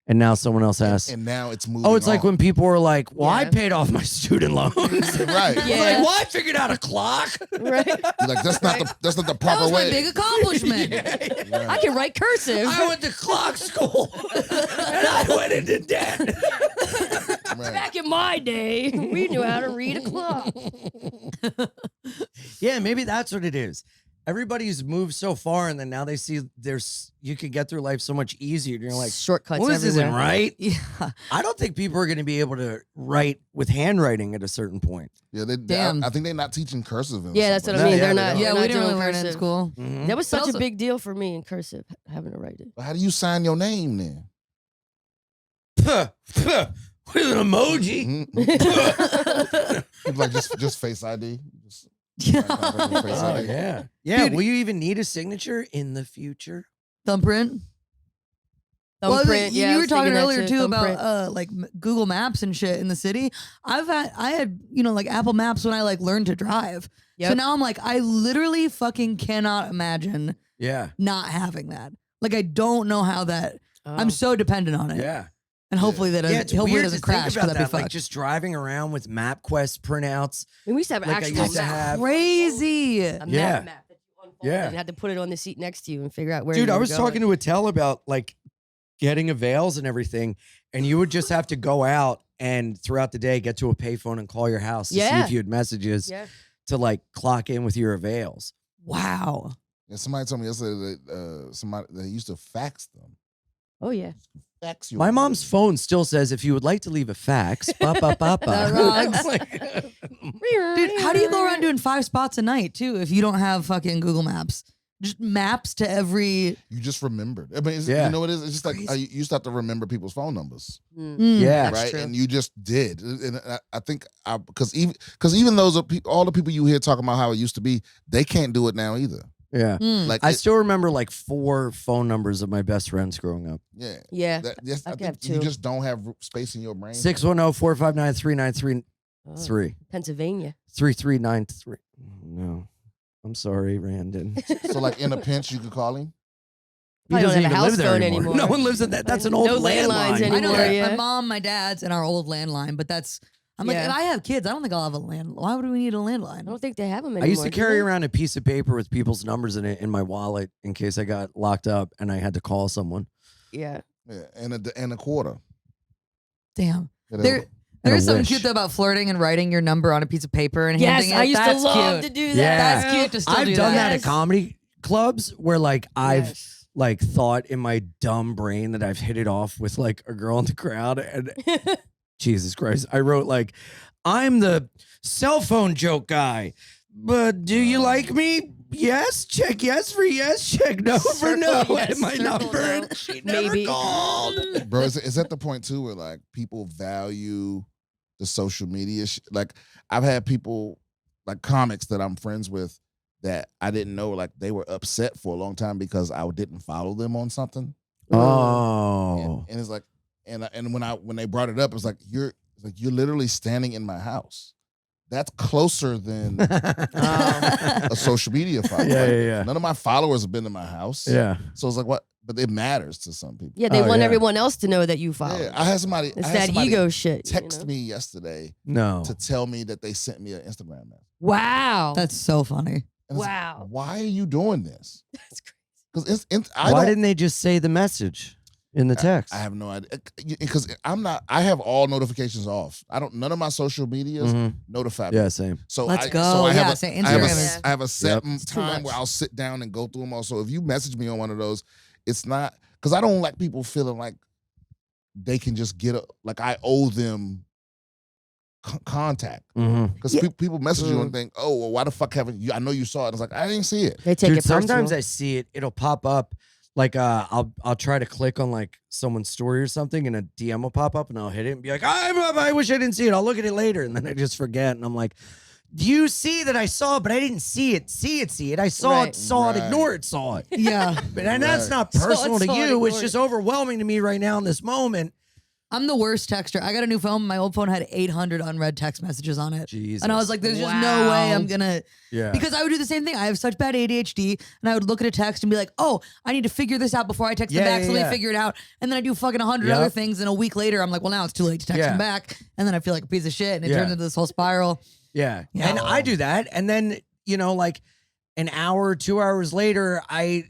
Speaker 2: And now someone else has.
Speaker 3: And now it's moving.
Speaker 2: Oh, it's like
Speaker 3: on.
Speaker 2: when people were like, well, I
Speaker 4: Yeah.
Speaker 2: paid off my student loans.
Speaker 3: Right.
Speaker 2: It's
Speaker 4: Yeah.
Speaker 2: like, well, I figured out a clock.
Speaker 4: Right.
Speaker 3: You're like, that's not the
Speaker 5: That
Speaker 3: proper
Speaker 5: was my
Speaker 3: way.
Speaker 5: big accomplishment.
Speaker 4: I can write cursive.
Speaker 2: I went to clock school and I went into debt.
Speaker 3: Right.
Speaker 4: Back in my day, we knew how to read a clock.
Speaker 2: Yeah, maybe that's what it is. Everybody's moved so far, and then now they see you can get through life so much easier. And you're like,
Speaker 4: Shortcuts
Speaker 2: well, this isn't
Speaker 4: everywhere.
Speaker 2: right.
Speaker 5: Yeah.
Speaker 2: I don't think people are going to be able to write with handwriting at a certain point.
Speaker 3: Yeah,
Speaker 5: Damn.
Speaker 3: I think they're not teaching cursive. in
Speaker 4: Yeah, that's
Speaker 3: some
Speaker 4: what I
Speaker 3: places.
Speaker 4: mean.
Speaker 2: yeah,
Speaker 4: They're
Speaker 2: they
Speaker 4: not.
Speaker 2: don't.
Speaker 5: Yeah,
Speaker 4: they're
Speaker 5: we
Speaker 4: not
Speaker 5: didn't really
Speaker 4: doing
Speaker 5: learn it in
Speaker 4: cursive.
Speaker 5: school.
Speaker 2: Mhm.
Speaker 4: That was
Speaker 5: But
Speaker 4: such
Speaker 5: also-
Speaker 4: a big deal for me in cursive, having to write it.
Speaker 3: But how do you sign your name then?
Speaker 2: Puh, puh, with an emoji.
Speaker 3: Mhm. Like just Face ID. Just
Speaker 5: Yeah.
Speaker 3: Face
Speaker 2: Oh,
Speaker 3: ID.
Speaker 2: yeah. Yeah.
Speaker 5: Dude.
Speaker 2: Will you even need a signature in the future?
Speaker 5: Thumbprint.
Speaker 4: Thumbprint.
Speaker 5: You
Speaker 4: Yeah, I
Speaker 5: were
Speaker 4: was
Speaker 5: talking
Speaker 4: thinking that
Speaker 5: earlier too
Speaker 4: thumbprint.
Speaker 5: about like Google Maps and shit in the city. I had like Apple Maps when I like learned to drive. So
Speaker 4: Yep.
Speaker 5: now I'm like, I literally fucking cannot imagine
Speaker 2: Yeah.
Speaker 5: not having that. Like I don't know how that. I'm
Speaker 4: Oh.
Speaker 5: so dependent on it.
Speaker 2: Yeah.
Speaker 5: And hopefully that
Speaker 2: Yeah, it's
Speaker 5: hopefully it
Speaker 2: weird
Speaker 5: doesn't
Speaker 2: to think
Speaker 5: crash.
Speaker 2: about
Speaker 5: Because that'd
Speaker 2: that.
Speaker 5: be
Speaker 2: Like
Speaker 5: fucked.
Speaker 2: just driving around with MapQuest printouts.
Speaker 4: And we used to have
Speaker 2: Like I
Speaker 4: actual
Speaker 2: used to
Speaker 4: map.
Speaker 2: have.
Speaker 5: Crazy.
Speaker 4: A map
Speaker 2: Yeah.
Speaker 4: map that you unfolded
Speaker 2: Yeah.
Speaker 4: and had to put it on the seat next to you and figure out where.
Speaker 2: Dude,
Speaker 4: you
Speaker 2: I
Speaker 4: were
Speaker 2: was
Speaker 4: going.
Speaker 2: talking to Attell about like getting avails and everything, and you would just have to go out and throughout the day get to a payphone and call your house to see
Speaker 4: Yeah.
Speaker 2: if you had messages
Speaker 4: Yeah.
Speaker 2: to like clock in with your avails.
Speaker 5: Wow.
Speaker 3: Yeah, somebody told me yesterday that somebody they used to fax them.
Speaker 4: Oh yeah.
Speaker 3: Fax your
Speaker 2: My mom's phone still says if you would like to leave a fax, ba ba ba ba.
Speaker 5: That rocks.
Speaker 2: It's like-
Speaker 5: Dude, how do you go around doing 5 spots a night too if you don't have fucking Google Maps? Just maps to every.
Speaker 3: You just remembered. I mean,
Speaker 2: Yeah.
Speaker 3: you know what it is? It's just like
Speaker 5: Crazy.
Speaker 3: you used to have to remember people's phone numbers,
Speaker 2: Yeah.
Speaker 4: That's
Speaker 3: right?
Speaker 4: true.
Speaker 3: And you just did. And I think because even those are all the people you hear talking about how it used to be, they can't do it now either.
Speaker 2: Yeah.
Speaker 5: Mm.
Speaker 3: Like
Speaker 2: I still remember like 4 phone numbers of my best friends growing up.
Speaker 3: yeah.
Speaker 4: Yeah.
Speaker 3: Yes,
Speaker 4: I
Speaker 3: I
Speaker 4: could
Speaker 3: think
Speaker 4: have
Speaker 3: you
Speaker 4: two.
Speaker 3: just don't have space in your brain.
Speaker 2: 610-459-3933.
Speaker 4: Oh, Pennsylvania.
Speaker 2: 3393. No. I'm sorry, Randon.
Speaker 3: So like in a pinch, you could call him.
Speaker 2: He
Speaker 4: Probably don't
Speaker 2: doesn't
Speaker 4: have a
Speaker 2: even
Speaker 4: house
Speaker 2: live there
Speaker 4: phone
Speaker 2: anymore.
Speaker 4: anymore.
Speaker 2: No one lives in that. That's an old
Speaker 4: No landlines
Speaker 2: landline.
Speaker 4: anymore.
Speaker 5: I know
Speaker 4: Anymore,
Speaker 5: that.
Speaker 4: yeah.
Speaker 5: My mom, my dad's, and our old landline, but that's. I'm like,
Speaker 4: Yeah.
Speaker 5: if I have kids, I don't think I'll have a land. Why would we need a
Speaker 4: I
Speaker 5: landline?
Speaker 4: don't think they have them anymore.
Speaker 2: I used to
Speaker 4: do
Speaker 2: carry
Speaker 4: they?
Speaker 2: around a piece of paper with people's numbers in it in my wallet in case I got locked up and I had to call someone.
Speaker 4: Yeah.
Speaker 3: Yeah, and a quarter.
Speaker 5: Damn.
Speaker 3: Yeah,
Speaker 5: There,
Speaker 2: And
Speaker 5: there's
Speaker 2: a
Speaker 5: something
Speaker 2: wish.
Speaker 5: cute though about flirting and writing your number on a piece of paper and
Speaker 4: Yes,
Speaker 5: handing it.
Speaker 4: I used
Speaker 5: That's
Speaker 4: to love
Speaker 5: cute.
Speaker 4: to do that.
Speaker 2: Yeah.
Speaker 5: That's cute to still
Speaker 2: I've
Speaker 5: do
Speaker 2: done that
Speaker 5: that.
Speaker 2: at comedy clubs where like I've
Speaker 4: Yes.
Speaker 2: like thought in my dumb brain that I've hit it off with like a girl in the crowd and Jesus Christ. I wrote like, I'm the cell phone joke guy, but do you like me? Yes, check yes for yes, check no for no.
Speaker 4: Circle yes,
Speaker 2: And my
Speaker 4: circle
Speaker 2: number,
Speaker 4: no.
Speaker 2: and she never
Speaker 4: Maybe.
Speaker 2: called.
Speaker 3: Bro, is at the point too where like people value the social media like I've had people like comics that I'm friends with that I didn't know like they were upset for a long time because I didn't follow them on something.
Speaker 2: Oh.
Speaker 3: And it's like and when they brought it up, it's like you're literally standing in my house. That's closer than a social media follower.
Speaker 2: Yeah,
Speaker 3: Like,
Speaker 2: yeah, yeah.
Speaker 3: None of my followers have been in my house.
Speaker 2: Yeah.
Speaker 3: So it's like what? But it matters to some people.
Speaker 4: Yeah, they
Speaker 2: Oh,
Speaker 4: want
Speaker 2: yeah.
Speaker 4: everyone else to know that you follow.
Speaker 3: Yeah, I had somebody.
Speaker 4: It's
Speaker 3: I had
Speaker 4: that
Speaker 3: somebody
Speaker 4: ego shit. you
Speaker 3: Text
Speaker 4: know?
Speaker 3: me yesterday
Speaker 2: No.
Speaker 3: to tell me that they sent me an Instagram message.
Speaker 4: Wow.
Speaker 5: That's so funny.
Speaker 3: And it's like,
Speaker 4: Wow.
Speaker 3: why are you doing this?
Speaker 4: That's crazy.
Speaker 3: Because
Speaker 2: Why didn't they just say the message in the text?
Speaker 3: I have no idea. Because I'm not. I have all notifications off. I don't. None of my social medias
Speaker 2: Mhm.
Speaker 3: notify me.
Speaker 2: Yeah, same.
Speaker 3: So
Speaker 5: Let's
Speaker 3: I,
Speaker 5: go.
Speaker 3: So I
Speaker 5: Yeah,
Speaker 3: have a,
Speaker 5: say
Speaker 3: I have a,
Speaker 5: Instagram
Speaker 4: is-
Speaker 3: I have a set
Speaker 2: Yep.
Speaker 4: too
Speaker 3: time
Speaker 4: much.
Speaker 3: where I'll sit down and go through them all. So if you message me on one of those, it's not because I don't like people feeling like they can just get like I owe them contact.
Speaker 2: Mhm.
Speaker 3: Because
Speaker 5: Yeah.
Speaker 3: people message you and think, oh, well, why the fuck haven't you? I know you saw it. It's like I didn't see it.
Speaker 4: They take
Speaker 2: Dude,
Speaker 4: it personal.
Speaker 2: sometimes I see it, it'll pop up like I'll try to click on like someone's story or something, and a DM will pop up, and I'll hit it and be like, I wish I didn't see it. I'll look at it later, and then I just forget, and I'm like, do you see that I saw it, but I didn't see it? See it. I saw
Speaker 4: Right.
Speaker 2: it, saw it, ignore it, saw it.
Speaker 5: Yeah.
Speaker 2: But and that's not
Speaker 4: Saw it,
Speaker 2: personal to
Speaker 4: saw it,
Speaker 2: you. It's
Speaker 4: ignore
Speaker 2: just
Speaker 4: it.
Speaker 2: overwhelming to me right now in this moment.
Speaker 5: I'm the worst texter. I got a new phone. My old phone had 800 unread text messages on it.
Speaker 2: Jesus.
Speaker 5: And I was like, there's just no way I'm going to.
Speaker 2: Yeah.
Speaker 5: Because I would do the same thing. I have such bad ADHD, and I would look at a text and be like, oh, I need to figure this out before I text them
Speaker 2: Yeah,
Speaker 5: back. So
Speaker 2: yeah,
Speaker 5: they
Speaker 2: yeah.
Speaker 5: figure it out. And then I do fucking 100
Speaker 2: Yep.
Speaker 5: other things. And a week later, I'm like, well, now it's too late to text
Speaker 2: Yeah.
Speaker 5: them back. And then I feel like a piece of shit. And it
Speaker 2: Yeah.
Speaker 5: turns into this whole spiral.
Speaker 2: Yeah.
Speaker 5: Yeah.
Speaker 2: And I do that. And then, like an hour, 2 hours later, I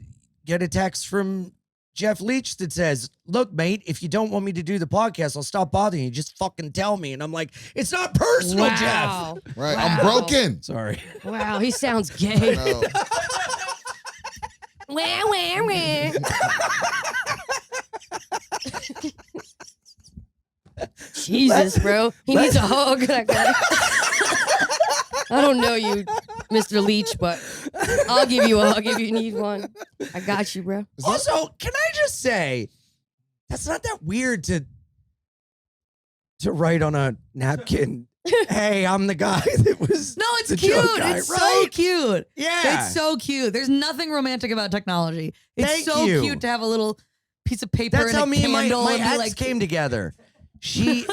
Speaker 2: get a text from Jeff Leach that says, look, mate, if you don't want me to do the podcast, I'll stop bothering you. Just fucking tell me. And I'm like, it's not personal, Jeff.
Speaker 4: Wow.
Speaker 3: Right.
Speaker 4: Wow.
Speaker 3: I'm broken.
Speaker 2: Sorry.
Speaker 4: Wow, he sounds gay.
Speaker 3: No.
Speaker 4: Wah, wah, wah. Jesus, bro. He needs a hug. That guy. I don't know you, Mr. Leach, but I'll give you a hug if you need one. I got you, bro.
Speaker 2: Also, can I just say, that's not that weird to write on a napkin. Hey, I'm the guy that was.
Speaker 5: No, it's
Speaker 2: the
Speaker 5: cute.
Speaker 2: joke guy,
Speaker 5: It's so
Speaker 2: right?
Speaker 5: cute.
Speaker 2: Yeah.
Speaker 5: It's so cute. There's nothing romantic about technology. It's
Speaker 2: Thank
Speaker 5: so
Speaker 2: you.
Speaker 5: cute to have a little piece of paper
Speaker 2: That's
Speaker 5: and
Speaker 2: how
Speaker 5: a
Speaker 2: me and
Speaker 5: candle
Speaker 2: my
Speaker 5: and be
Speaker 2: ex
Speaker 5: like,
Speaker 2: came together. Wait,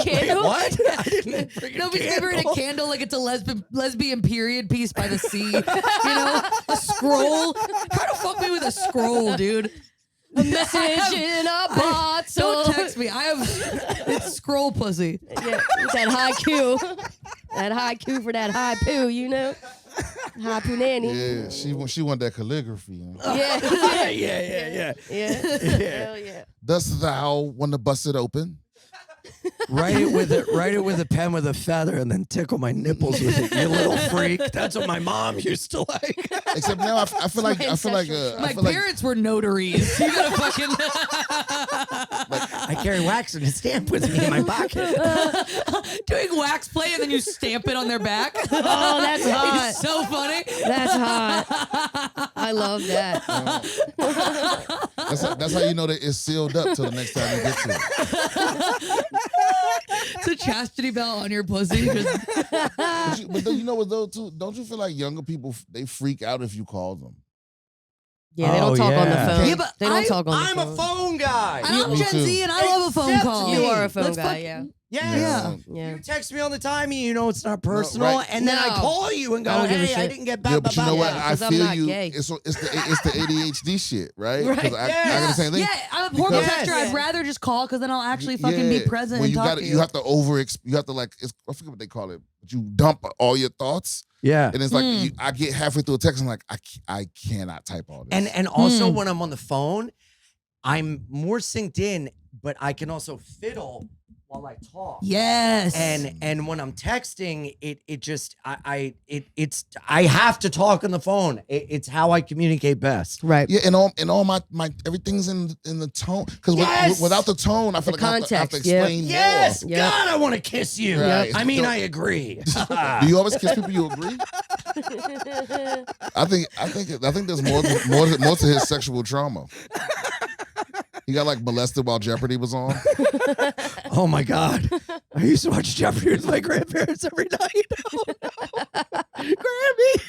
Speaker 4: candle?
Speaker 2: what? I didn't freaking
Speaker 5: no, because paper and a
Speaker 2: candle.
Speaker 5: candle like it's a lesbian period piece by the sea. A scroll. Try to fuck me with a scroll, dude.
Speaker 4: A message in a bottle.
Speaker 5: Don't text me. It's scroll pussy.
Speaker 4: Yeah, that haiku. That haiku for that high poo, Haiku nanny.
Speaker 3: Yeah, she want that calligraphy.
Speaker 4: Yeah.
Speaker 2: Yeah.
Speaker 4: Yeah. Hell yeah.
Speaker 3: Dost thou want to bust it open?
Speaker 2: Write it with a pen with a feather, and then tickle my nipples with it. You little freak. That's what my mom used to like.
Speaker 3: Except now I feel like
Speaker 5: My parents were notaries. You gotta fucking
Speaker 2: I carry wax and a stamp with me in my pocket.
Speaker 5: doing wax play and then you stamp it on their back.
Speaker 4: Oh, that's hot.
Speaker 5: It's so funny.
Speaker 4: That's hot. I love that.
Speaker 3: That's how you know that it's sealed up till the next time you get to it.
Speaker 5: It's a chastity belt on your pussy.
Speaker 3: But you know what though too? Don't you feel like younger people they freak out if you call them?
Speaker 4: Yeah, they don't talk on the
Speaker 2: yeah.
Speaker 4: phone.
Speaker 5: Yeah, but
Speaker 4: they don't talk on the
Speaker 2: I'm
Speaker 4: phone.
Speaker 2: a phone guy.
Speaker 5: I'm
Speaker 3: Me
Speaker 5: Gen
Speaker 3: too.
Speaker 5: Z and I love a phone
Speaker 2: Except
Speaker 5: call.
Speaker 4: You are a phone
Speaker 5: Let's
Speaker 4: guy,
Speaker 5: fuck-
Speaker 4: yeah.
Speaker 2: Yes.
Speaker 4: Yeah.
Speaker 2: You text me all the time, and you know it's not personal,
Speaker 3: right.
Speaker 2: and then I
Speaker 4: No.
Speaker 2: call you and go,
Speaker 4: I don't give a
Speaker 2: "Hey, I
Speaker 4: shit.
Speaker 2: didn't get
Speaker 3: Yeah,
Speaker 2: back."
Speaker 3: but you know what?
Speaker 4: Yeah,
Speaker 3: I
Speaker 4: 'cause I'm
Speaker 3: feel
Speaker 4: not
Speaker 3: you.
Speaker 4: gay.
Speaker 3: It's the ADHD shit, right? 'Cause
Speaker 4: Right.
Speaker 3: I got
Speaker 2: Yes.
Speaker 3: the same thing.
Speaker 5: Yeah, I'm a horrible
Speaker 2: Because-
Speaker 5: texter. I'd
Speaker 4: Yeah.
Speaker 5: rather just call because then I'll actually fucking be present
Speaker 3: When
Speaker 5: and
Speaker 3: you
Speaker 5: talk
Speaker 3: gotta,
Speaker 5: to
Speaker 3: you
Speaker 5: you.
Speaker 3: have to you have to like, I forget what they call it, but you dump all your thoughts,
Speaker 2: Yeah.
Speaker 3: and it's like I get halfway through a text, and I'm like, I cannot type all this.
Speaker 2: And also when I'm on the phone, I'm more synced in, but I can also fiddle while I talk.
Speaker 5: Yes.
Speaker 2: And when I'm texting, it just I have to talk on the phone. It's how I communicate best.
Speaker 4: Right.
Speaker 3: yeah, and all my everything's in the tone, because
Speaker 2: Yes.
Speaker 3: without the tone, I feel
Speaker 4: The
Speaker 3: like I have to
Speaker 4: context, yeah.
Speaker 3: explain
Speaker 2: Yes,
Speaker 3: more.
Speaker 4: Yep.
Speaker 2: God, I want to kiss you.
Speaker 3: Right.
Speaker 2: I mean,
Speaker 3: Don't-
Speaker 2: I agree.
Speaker 3: Do you always kiss people you agree? I think there's more to his sexual trauma. He got like molested while Jeopardy was on.
Speaker 2: Oh my God. I used to watch Jeopardy with my grandparents every night. Oh no. Grammy.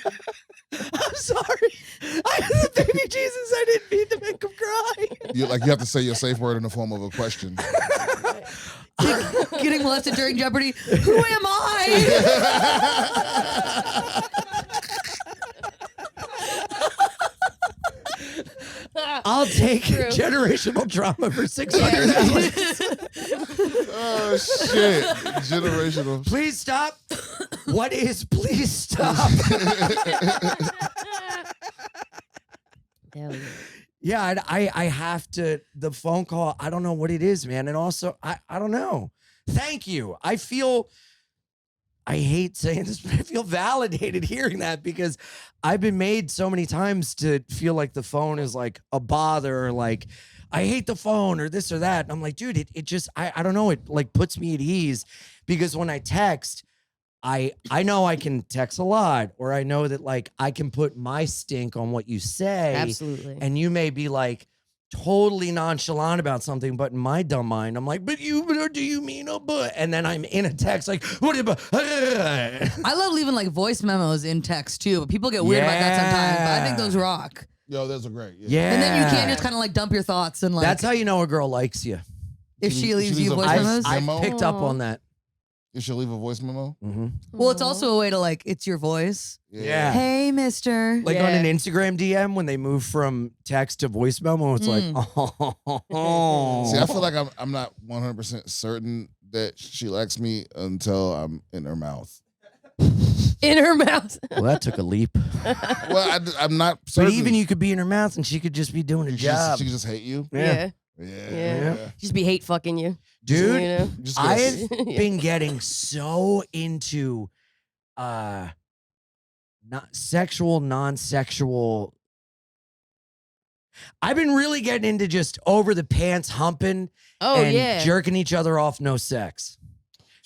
Speaker 2: I'm sorry. The baby Jesus, I didn't mean to make him cry.
Speaker 3: You have to say your safe word in the form of a question.
Speaker 5: Getting molested during Jeopardy. Who am I?
Speaker 2: I'll take
Speaker 4: True.
Speaker 2: generational trauma for $600.
Speaker 3: Oh shit! Generational.
Speaker 2: Please stop. What is please stop?
Speaker 4: Hell yeah.
Speaker 2: Yeah, I have to, the phone call, I don't know what it is, man. And also, I don't know. Thank you. I hate saying this, but I feel validated hearing that because I've been made so many times to feel like the phone is like a bother or like, I hate the phone or this or that. And I'm like, dude, it just, I don't know. It like puts me at ease because when I text, I know I can text a lot, or I know that like I can put my stink on what you say.
Speaker 4: Absolutely.
Speaker 2: And you may be like totally nonchalant about something, but in my dumb mind, I'm like, but do you mean a but? And then I'm in a text like, what about?
Speaker 5: I love leaving like voice memos in text too, but people get weird about that sometimes. But I think those rock.
Speaker 3: Yo, those are great.
Speaker 2: Yeah.
Speaker 5: And then you can't just kind of like dump your thoughts and like.
Speaker 2: That's how you know a girl likes you.
Speaker 5: if she leaves you
Speaker 3: a
Speaker 5: voice
Speaker 3: voice
Speaker 5: memos.
Speaker 3: memo?
Speaker 2: I picked up on that.
Speaker 3: You should leave a voice memo.
Speaker 2: Mm-hmm.
Speaker 5: Well, it's also a way to like, it's your voice.
Speaker 2: Yeah.
Speaker 5: Hey, mister.
Speaker 2: Like on
Speaker 4: Yeah.
Speaker 2: an Instagram DM when they move from text to voice memo, it's like, oh.
Speaker 3: See, I feel like I'm not 100% certain that she likes me until I'm in her mouth.
Speaker 4: In her mouth.
Speaker 2: Well, that took a leap.
Speaker 3: Well, I'm not certain.
Speaker 2: But even you could be in her mouth and she could just be doing a job.
Speaker 3: She could just hate you.
Speaker 4: Yeah.
Speaker 3: Yeah.
Speaker 4: Just be hate fucking you.
Speaker 2: Dude,
Speaker 4: You know?
Speaker 3: Just
Speaker 2: I
Speaker 3: gotta-
Speaker 2: have been getting so into not sexual, non-sexual. I've been really getting into just over the pants humping
Speaker 4: Oh
Speaker 2: and
Speaker 4: yeah.
Speaker 2: jerking each other off, no sex.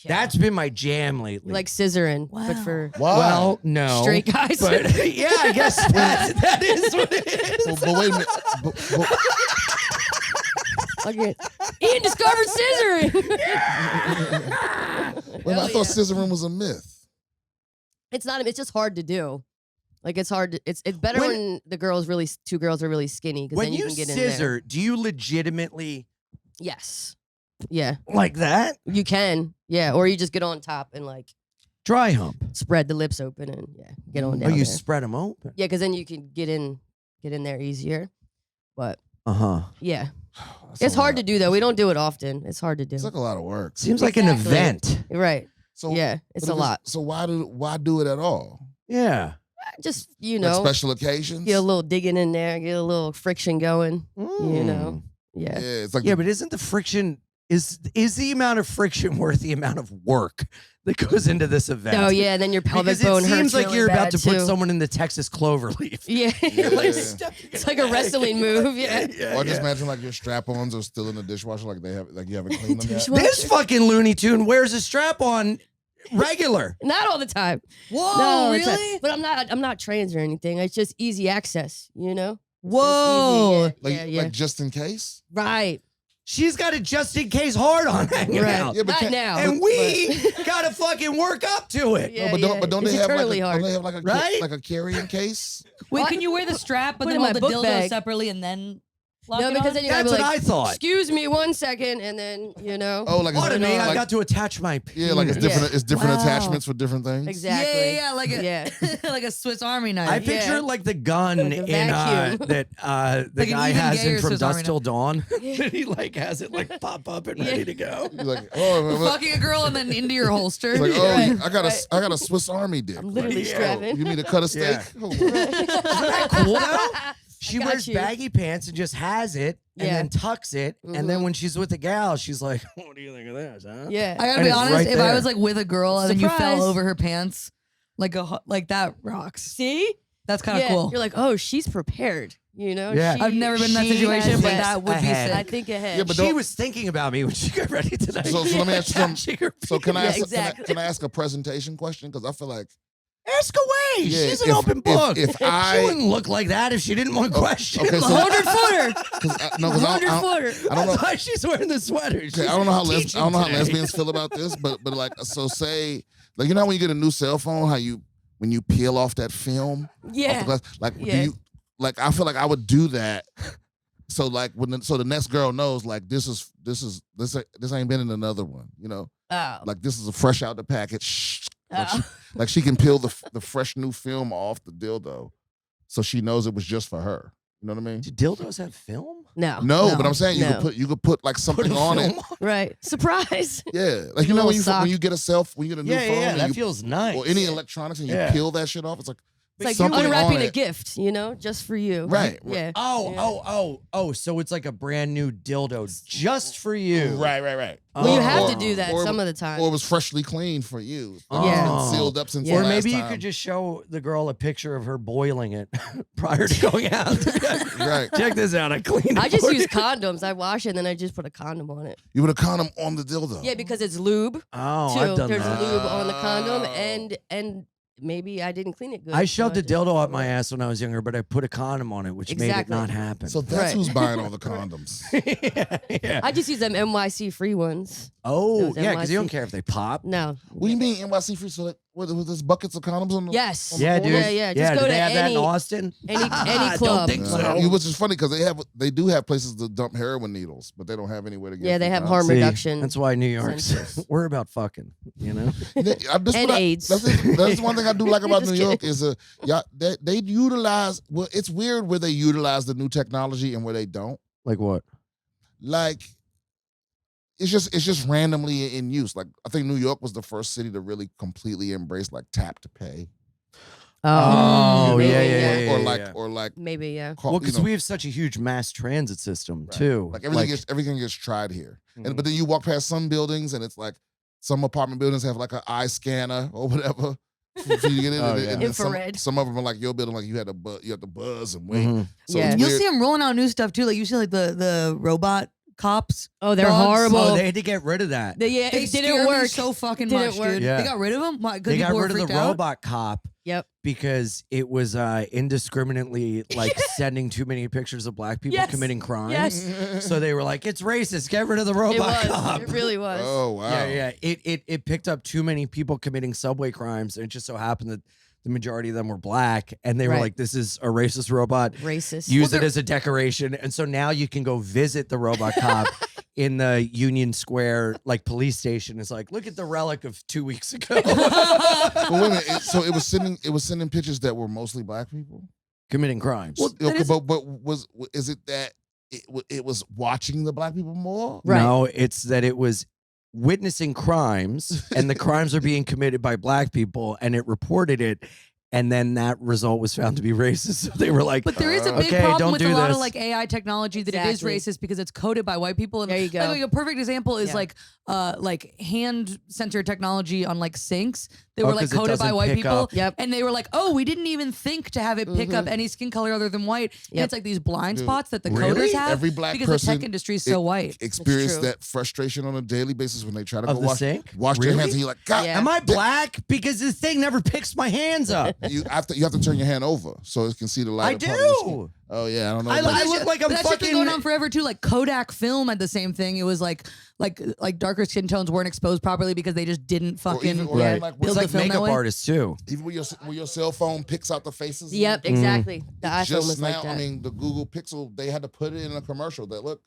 Speaker 2: That's been my jam lately.
Speaker 4: Like scissoring, but
Speaker 5: Wow.
Speaker 4: for
Speaker 3: Why?
Speaker 2: well, no.
Speaker 4: straight guys.
Speaker 2: But yeah, I guess that is what it is.
Speaker 3: but wait a minute. But-
Speaker 4: Okay. Ian discovered scissoring.
Speaker 3: wait, I thought scissoring was a myth.
Speaker 4: It's not. It's just hard to do. Like it's hard. It's better when the girls really two girls are really skinny because
Speaker 2: When
Speaker 4: then you
Speaker 2: you
Speaker 4: can get in there.
Speaker 2: scissor, do you legitimately
Speaker 4: Yes. Yeah,
Speaker 2: like that?
Speaker 4: you can. Yeah, or you just get on top and like
Speaker 2: Dry hump.
Speaker 4: spread the lips open and get on
Speaker 2: Oh,
Speaker 4: down
Speaker 2: you
Speaker 4: there.
Speaker 2: spread them open.
Speaker 4: Yeah, because then you can get in there easier. But
Speaker 2: Uh-huh.
Speaker 4: yeah,
Speaker 3: That's
Speaker 4: it's
Speaker 3: a
Speaker 4: hard
Speaker 3: lot.
Speaker 4: to do though. We don't do it often. It's hard to do.
Speaker 3: It's like a lot of work.
Speaker 2: Seems like an
Speaker 4: Exactly.
Speaker 2: event.
Speaker 4: Right.
Speaker 3: So
Speaker 4: Yeah, it's
Speaker 3: but
Speaker 4: a
Speaker 3: if
Speaker 4: lot.
Speaker 3: So why do it at all?
Speaker 2: Yeah.
Speaker 4: Just
Speaker 3: Like
Speaker 4: know,
Speaker 3: special occasions.
Speaker 4: get a little digging in there, get a little friction going. You know.
Speaker 3: Yeah,
Speaker 4: Yeah.
Speaker 3: it's like
Speaker 2: Yeah, but isn't the friction is the amount of friction worth the amount of work that goes into this event?
Speaker 4: Oh yeah, and then your pelvic
Speaker 2: Because it
Speaker 4: bone
Speaker 2: seems
Speaker 4: hurts
Speaker 2: like
Speaker 4: really
Speaker 2: you're about
Speaker 4: bad,
Speaker 2: to put
Speaker 4: too.
Speaker 2: someone in the Texas cloverleaf.
Speaker 4: Yeah,
Speaker 3: Yeah.
Speaker 2: Like, stepping
Speaker 4: it's
Speaker 2: in
Speaker 4: like
Speaker 2: the
Speaker 4: a
Speaker 2: back.
Speaker 4: wrestling move. Yeah.
Speaker 3: or just imagine like your strap-ons are still in the dishwasher, like you haven't cleaned them yet.
Speaker 4: Dishwasher.
Speaker 2: This fucking Looney Tune wears a strap on regular.
Speaker 4: Not all the time.
Speaker 5: Whoa,
Speaker 4: Not all the time.
Speaker 5: really?
Speaker 4: But I'm not trans or anything. It's just easy access. You know. It's just
Speaker 5: Whoa.
Speaker 4: easy.
Speaker 3: Like,
Speaker 4: Yeah. Yeah.
Speaker 3: like just in case.
Speaker 4: Right.
Speaker 2: She's got a just in case hard on hanging
Speaker 4: Right.
Speaker 2: out.
Speaker 3: Yeah, but
Speaker 4: Not
Speaker 3: can't-
Speaker 4: now.
Speaker 2: And we
Speaker 4: but-
Speaker 2: gotta fucking work up to it.
Speaker 4: Yeah,
Speaker 3: but don't
Speaker 4: it's
Speaker 3: they have
Speaker 4: eternally
Speaker 3: like
Speaker 4: hard.
Speaker 3: don't they have like a
Speaker 2: Right?
Speaker 3: like a carrying case?
Speaker 5: Wait,
Speaker 4: What?
Speaker 5: can you wear the strap but
Speaker 4: Put
Speaker 5: then
Speaker 4: in
Speaker 5: hold
Speaker 4: my
Speaker 5: the
Speaker 4: book
Speaker 5: dildo
Speaker 4: bag.
Speaker 5: separately and then lock
Speaker 4: No,
Speaker 5: it
Speaker 4: because
Speaker 5: on?
Speaker 4: then you gotta
Speaker 2: That's
Speaker 4: be
Speaker 2: what
Speaker 4: like,
Speaker 2: I thought.
Speaker 4: excuse me 1 second, and then you know.
Speaker 3: Oh, like
Speaker 2: Pardon me, I
Speaker 3: like,
Speaker 2: got to attach my penis.
Speaker 3: yeah, like it's different.
Speaker 4: Yeah.
Speaker 3: It's different
Speaker 5: Wow.
Speaker 3: attachments for different things.
Speaker 4: Exactly.
Speaker 5: Yeah, like a
Speaker 4: Yeah.
Speaker 5: like a Swiss Army knife.
Speaker 2: I picture
Speaker 4: Yeah.
Speaker 2: like the gun
Speaker 4: Like a
Speaker 2: in
Speaker 4: vacuum.
Speaker 2: that the
Speaker 5: Like an
Speaker 2: guy
Speaker 5: even
Speaker 2: has
Speaker 5: gayer
Speaker 2: in From
Speaker 5: Swiss Army
Speaker 2: Dusk Till Dawn. that he like has it like pop up and ready to go.
Speaker 3: You're like, oh,
Speaker 5: fucking a girl and then into your holster.
Speaker 3: it's like, oh,
Speaker 4: Right,
Speaker 3: I got a Swiss Army dick.
Speaker 4: I'm literally
Speaker 3: Like,
Speaker 4: strapping.
Speaker 3: oh, you need to cut a steak?
Speaker 2: Yeah.
Speaker 3: Oh,
Speaker 2: Isn't that cool though? She
Speaker 4: got
Speaker 2: wears
Speaker 4: you.
Speaker 2: baggy pants and just has it and
Speaker 4: Yeah.
Speaker 2: then tucks it. And then when she's with a gal, she's like, what do you think of this, huh?
Speaker 4: Yeah.
Speaker 5: I gotta
Speaker 2: And
Speaker 5: be
Speaker 2: it's
Speaker 5: honest,
Speaker 2: right
Speaker 5: if I
Speaker 2: there.
Speaker 5: was like with a girl and then you
Speaker 4: Surprise.
Speaker 5: fell over her pants, like that rocks.
Speaker 4: See?
Speaker 5: That's kind of
Speaker 4: Yeah.
Speaker 5: cool.
Speaker 4: You're like, oh, she's prepared. You know.
Speaker 2: Yeah.
Speaker 5: I've never been in that
Speaker 4: she
Speaker 5: situation,
Speaker 4: has
Speaker 5: but
Speaker 4: it.
Speaker 5: that would
Speaker 2: ahead.
Speaker 5: be
Speaker 4: I
Speaker 5: sick.
Speaker 4: think ahead.
Speaker 3: Yeah, but
Speaker 2: She
Speaker 3: don't-
Speaker 2: was thinking about me when she got ready tonight.
Speaker 3: So let me ask you something.
Speaker 2: Touching her
Speaker 3: So can I
Speaker 4: Yeah,
Speaker 3: ask
Speaker 4: exactly.
Speaker 3: can I ask a presentation question? Because I feel like
Speaker 2: Ask away.
Speaker 3: Yeah,
Speaker 2: She's an
Speaker 3: if-
Speaker 2: open
Speaker 3: if-
Speaker 2: book.
Speaker 3: if
Speaker 2: she
Speaker 3: I-
Speaker 2: wouldn't look like that if she didn't want questions.
Speaker 3: okay, so
Speaker 4: 100 footer.
Speaker 3: because
Speaker 4: 100 footer.
Speaker 3: I don't know.
Speaker 2: That's why she's wearing the sweater.
Speaker 3: Okay, I don't know how
Speaker 2: She's
Speaker 3: I don't know how
Speaker 2: teaching today.
Speaker 3: lesbians feel about this, but like so say like you know when you get a new cell phone, how when you peel off that film off the
Speaker 4: Yeah.
Speaker 3: glass, like do
Speaker 4: Yeah.
Speaker 3: you like I feel like I would do that. So like so the next girl knows like this ain't been in another one, you know.
Speaker 4: Oh.
Speaker 3: Like this is a fresh out the package. Like she can peel the fresh new film off the dildo, so she knows it was just for her. You know what I mean?
Speaker 2: Do dildos have film?
Speaker 4: No.
Speaker 3: No, but I'm saying you
Speaker 4: No.
Speaker 3: could put like
Speaker 2: Put
Speaker 3: something
Speaker 2: a
Speaker 3: on it.
Speaker 2: film
Speaker 4: Right. Surprise.
Speaker 3: Yeah, like you
Speaker 4: A
Speaker 3: know
Speaker 4: little sock.
Speaker 3: when you get a new
Speaker 2: Yeah,
Speaker 3: phone,
Speaker 2: yeah,
Speaker 3: and
Speaker 2: that
Speaker 3: you,
Speaker 2: feels nice.
Speaker 3: or any electronics, and you
Speaker 2: Yeah.
Speaker 3: peel that shit off. It's like
Speaker 4: It's like
Speaker 3: something
Speaker 4: you're unwrapping
Speaker 3: on
Speaker 4: a
Speaker 3: it.
Speaker 4: gift, just for you.
Speaker 3: Right.
Speaker 4: Yeah.
Speaker 2: Oh, so it's like a brand new dildo just for you.
Speaker 3: Right.
Speaker 4: Well, you
Speaker 2: Oh.
Speaker 4: have to do that
Speaker 3: or-
Speaker 4: some of the time.
Speaker 3: Or it was freshly cleaned for you.
Speaker 2: Oh.
Speaker 3: It's been sealed up since
Speaker 4: Yeah.
Speaker 3: the
Speaker 2: Or
Speaker 3: last
Speaker 2: maybe you
Speaker 3: time.
Speaker 2: could just show the girl a picture of her boiling it prior to going out.
Speaker 3: Right.
Speaker 2: Check this out. I cleaned it.
Speaker 4: I just
Speaker 2: for
Speaker 4: use
Speaker 2: you.
Speaker 4: condoms. I wash it and then I just put a condom on it.
Speaker 3: You put a condom on the dildo.
Speaker 4: Yeah, because it's lube
Speaker 2: Oh,
Speaker 4: too.
Speaker 2: I've done
Speaker 4: There's
Speaker 2: that.
Speaker 4: lube on the condom,
Speaker 3: Oh.
Speaker 4: and maybe I didn't clean it good.
Speaker 2: I
Speaker 4: so
Speaker 2: shoved a
Speaker 4: just-
Speaker 2: dildo up my ass when I was younger, but I put a condom on it, which made it
Speaker 4: Exactly.
Speaker 2: not happen.
Speaker 3: So that's
Speaker 4: Right.
Speaker 3: who's buying all the condoms.
Speaker 2: yeah.
Speaker 4: I just use them NYC free ones.
Speaker 2: Oh,
Speaker 4: Those
Speaker 2: yeah, because you don't
Speaker 4: NYC.
Speaker 2: care if they pop.
Speaker 4: No.
Speaker 3: What do you mean NYC free? So like, what, there's buckets of condoms on the
Speaker 4: Yes.
Speaker 2: Yeah, dude.
Speaker 4: Yeah. Just
Speaker 2: do
Speaker 4: go
Speaker 2: they
Speaker 4: to
Speaker 2: have that in
Speaker 4: any
Speaker 2: Austin?
Speaker 4: any
Speaker 2: Don't
Speaker 4: club.
Speaker 2: think so.
Speaker 3: Which is funny because they do have places to dump heroin needles, but they don't have anywhere to get.
Speaker 4: Yeah, they
Speaker 3: free
Speaker 4: have
Speaker 3: condoms.
Speaker 4: harm
Speaker 2: See,
Speaker 4: reduction.
Speaker 2: That's why New York's
Speaker 4: centers.
Speaker 2: we're about fucking,
Speaker 3: That's
Speaker 4: And
Speaker 3: what
Speaker 4: AIDS.
Speaker 3: That's one thing I do like about
Speaker 4: Just
Speaker 3: New York is they utilize. Well, it's weird where they utilize the new technology and where they don't.
Speaker 2: Like what?
Speaker 3: Like it's just randomly in use. Like I think New York was the first city to really completely embrace like tap to pay.
Speaker 2: Oh,
Speaker 4: maybe,
Speaker 2: yeah.
Speaker 3: Or like
Speaker 4: Maybe, yeah.
Speaker 3: call-
Speaker 2: Well, because
Speaker 3: you know,
Speaker 2: we have such a huge mass transit system
Speaker 3: right.
Speaker 2: too.
Speaker 3: Like everything gets tried here.
Speaker 2: Mhm.
Speaker 3: And but then you walk past some buildings and it's like some apartment buildings have like an eye scanner or whatever. For you to get in.
Speaker 2: Oh,
Speaker 3: and
Speaker 2: yeah.
Speaker 3: then
Speaker 4: Infrared.
Speaker 3: Some of them are like your building, like you have to buzz and wait.
Speaker 2: Mhm.
Speaker 3: So
Speaker 4: Yeah.
Speaker 3: it's
Speaker 5: You'll
Speaker 3: weird.
Speaker 5: see them rolling out new stuff too. Like you see like the robot cops.
Speaker 4: Oh, they're
Speaker 5: Dogs.
Speaker 4: horrible.
Speaker 2: Oh, they had to get rid of that.
Speaker 4: It
Speaker 5: They
Speaker 4: didn't
Speaker 5: scare me
Speaker 4: work.
Speaker 5: so fucking
Speaker 4: Didn't
Speaker 5: much,
Speaker 4: work.
Speaker 5: dude.
Speaker 2: Yeah.
Speaker 5: They got rid of them. Why? 'Cause
Speaker 2: They got
Speaker 5: people were
Speaker 2: rid of the
Speaker 5: freaked out?
Speaker 2: robot cop
Speaker 4: Yep.
Speaker 2: because it was indiscriminately like sending too many pictures of black people
Speaker 4: Yes.
Speaker 2: committing crimes.
Speaker 4: Yes.
Speaker 2: So they were like, "It's racist. Get rid of the
Speaker 4: It
Speaker 2: robot
Speaker 4: was.
Speaker 2: cop."
Speaker 4: It really was.
Speaker 3: Oh wow.
Speaker 2: Yeah. It picked up too many people committing subway crimes, and it just so happened that the majority of them were black, and they were
Speaker 4: Right.
Speaker 2: like, "This is a racist robot.
Speaker 4: Racist.
Speaker 2: Use it as a decoration." And so now you can go visit the robot cop in the Union Square like police station. It's like, look at the relic of 2 weeks ago.
Speaker 3: But wait a minute. So it was sending pictures that were mostly black people.
Speaker 2: Committing crimes.
Speaker 3: Okay, but is it that it was watching the black people more?
Speaker 4: Right.
Speaker 2: No, it's that it was witnessing crimes and the crimes are being committed by black people and it reported it. And then that result was found to be racist. So they were like,
Speaker 5: But there is a big
Speaker 2: okay,
Speaker 5: problem
Speaker 2: don't
Speaker 5: with
Speaker 2: do
Speaker 5: a lot
Speaker 2: this.
Speaker 5: of like AI technology that
Speaker 4: Exactly.
Speaker 5: it is racist because it's coded by white people. And
Speaker 4: There you go.
Speaker 5: Like a perfect example is
Speaker 4: Yeah.
Speaker 5: like hand sensor technology on like sinks. They
Speaker 2: Oh,
Speaker 5: were like
Speaker 2: 'cause it
Speaker 5: coded by
Speaker 2: doesn't
Speaker 5: white
Speaker 2: pick
Speaker 5: people.
Speaker 2: up.
Speaker 4: Yep.
Speaker 5: And they were like, oh, we didn't even think to have it pick up any skin color other than white. And
Speaker 4: Yep.
Speaker 5: it's like these blind
Speaker 3: Dude,
Speaker 5: spots that the
Speaker 2: really?
Speaker 5: coders have
Speaker 3: Every black
Speaker 5: because the
Speaker 3: person
Speaker 5: tech industry is so white.
Speaker 3: experience
Speaker 4: true.
Speaker 3: that frustration on a daily basis when they try to
Speaker 2: Of
Speaker 3: go
Speaker 2: the
Speaker 3: wash
Speaker 2: sink?
Speaker 3: their
Speaker 2: Really?
Speaker 3: hands and you're like, God,
Speaker 4: Yeah.
Speaker 2: Am I black? Because this thing never picks my hands up.
Speaker 3: you have to turn your hand over so it can see the light.
Speaker 2: I
Speaker 3: of part of your skin.
Speaker 2: do.
Speaker 3: Oh yeah, I don't know.
Speaker 2: I
Speaker 3: Like-
Speaker 2: look like I'm
Speaker 5: But that shit's been
Speaker 2: fucking.
Speaker 5: going on forever too. Like Kodak film had the same thing. It was like darker skin tones weren't exposed properly because they just didn't fucking.
Speaker 3: even- or
Speaker 2: Right.
Speaker 3: even like
Speaker 2: It's
Speaker 5: build
Speaker 2: like
Speaker 5: the film that
Speaker 2: makeup
Speaker 5: way.
Speaker 2: artists too.
Speaker 3: even when your cell phone picks out the faces.
Speaker 4: Yep, exactly. The iPhone
Speaker 3: Just
Speaker 4: was
Speaker 3: now,
Speaker 4: like that.
Speaker 3: I mean, the Google Pixel, they had to put it in a commercial that look,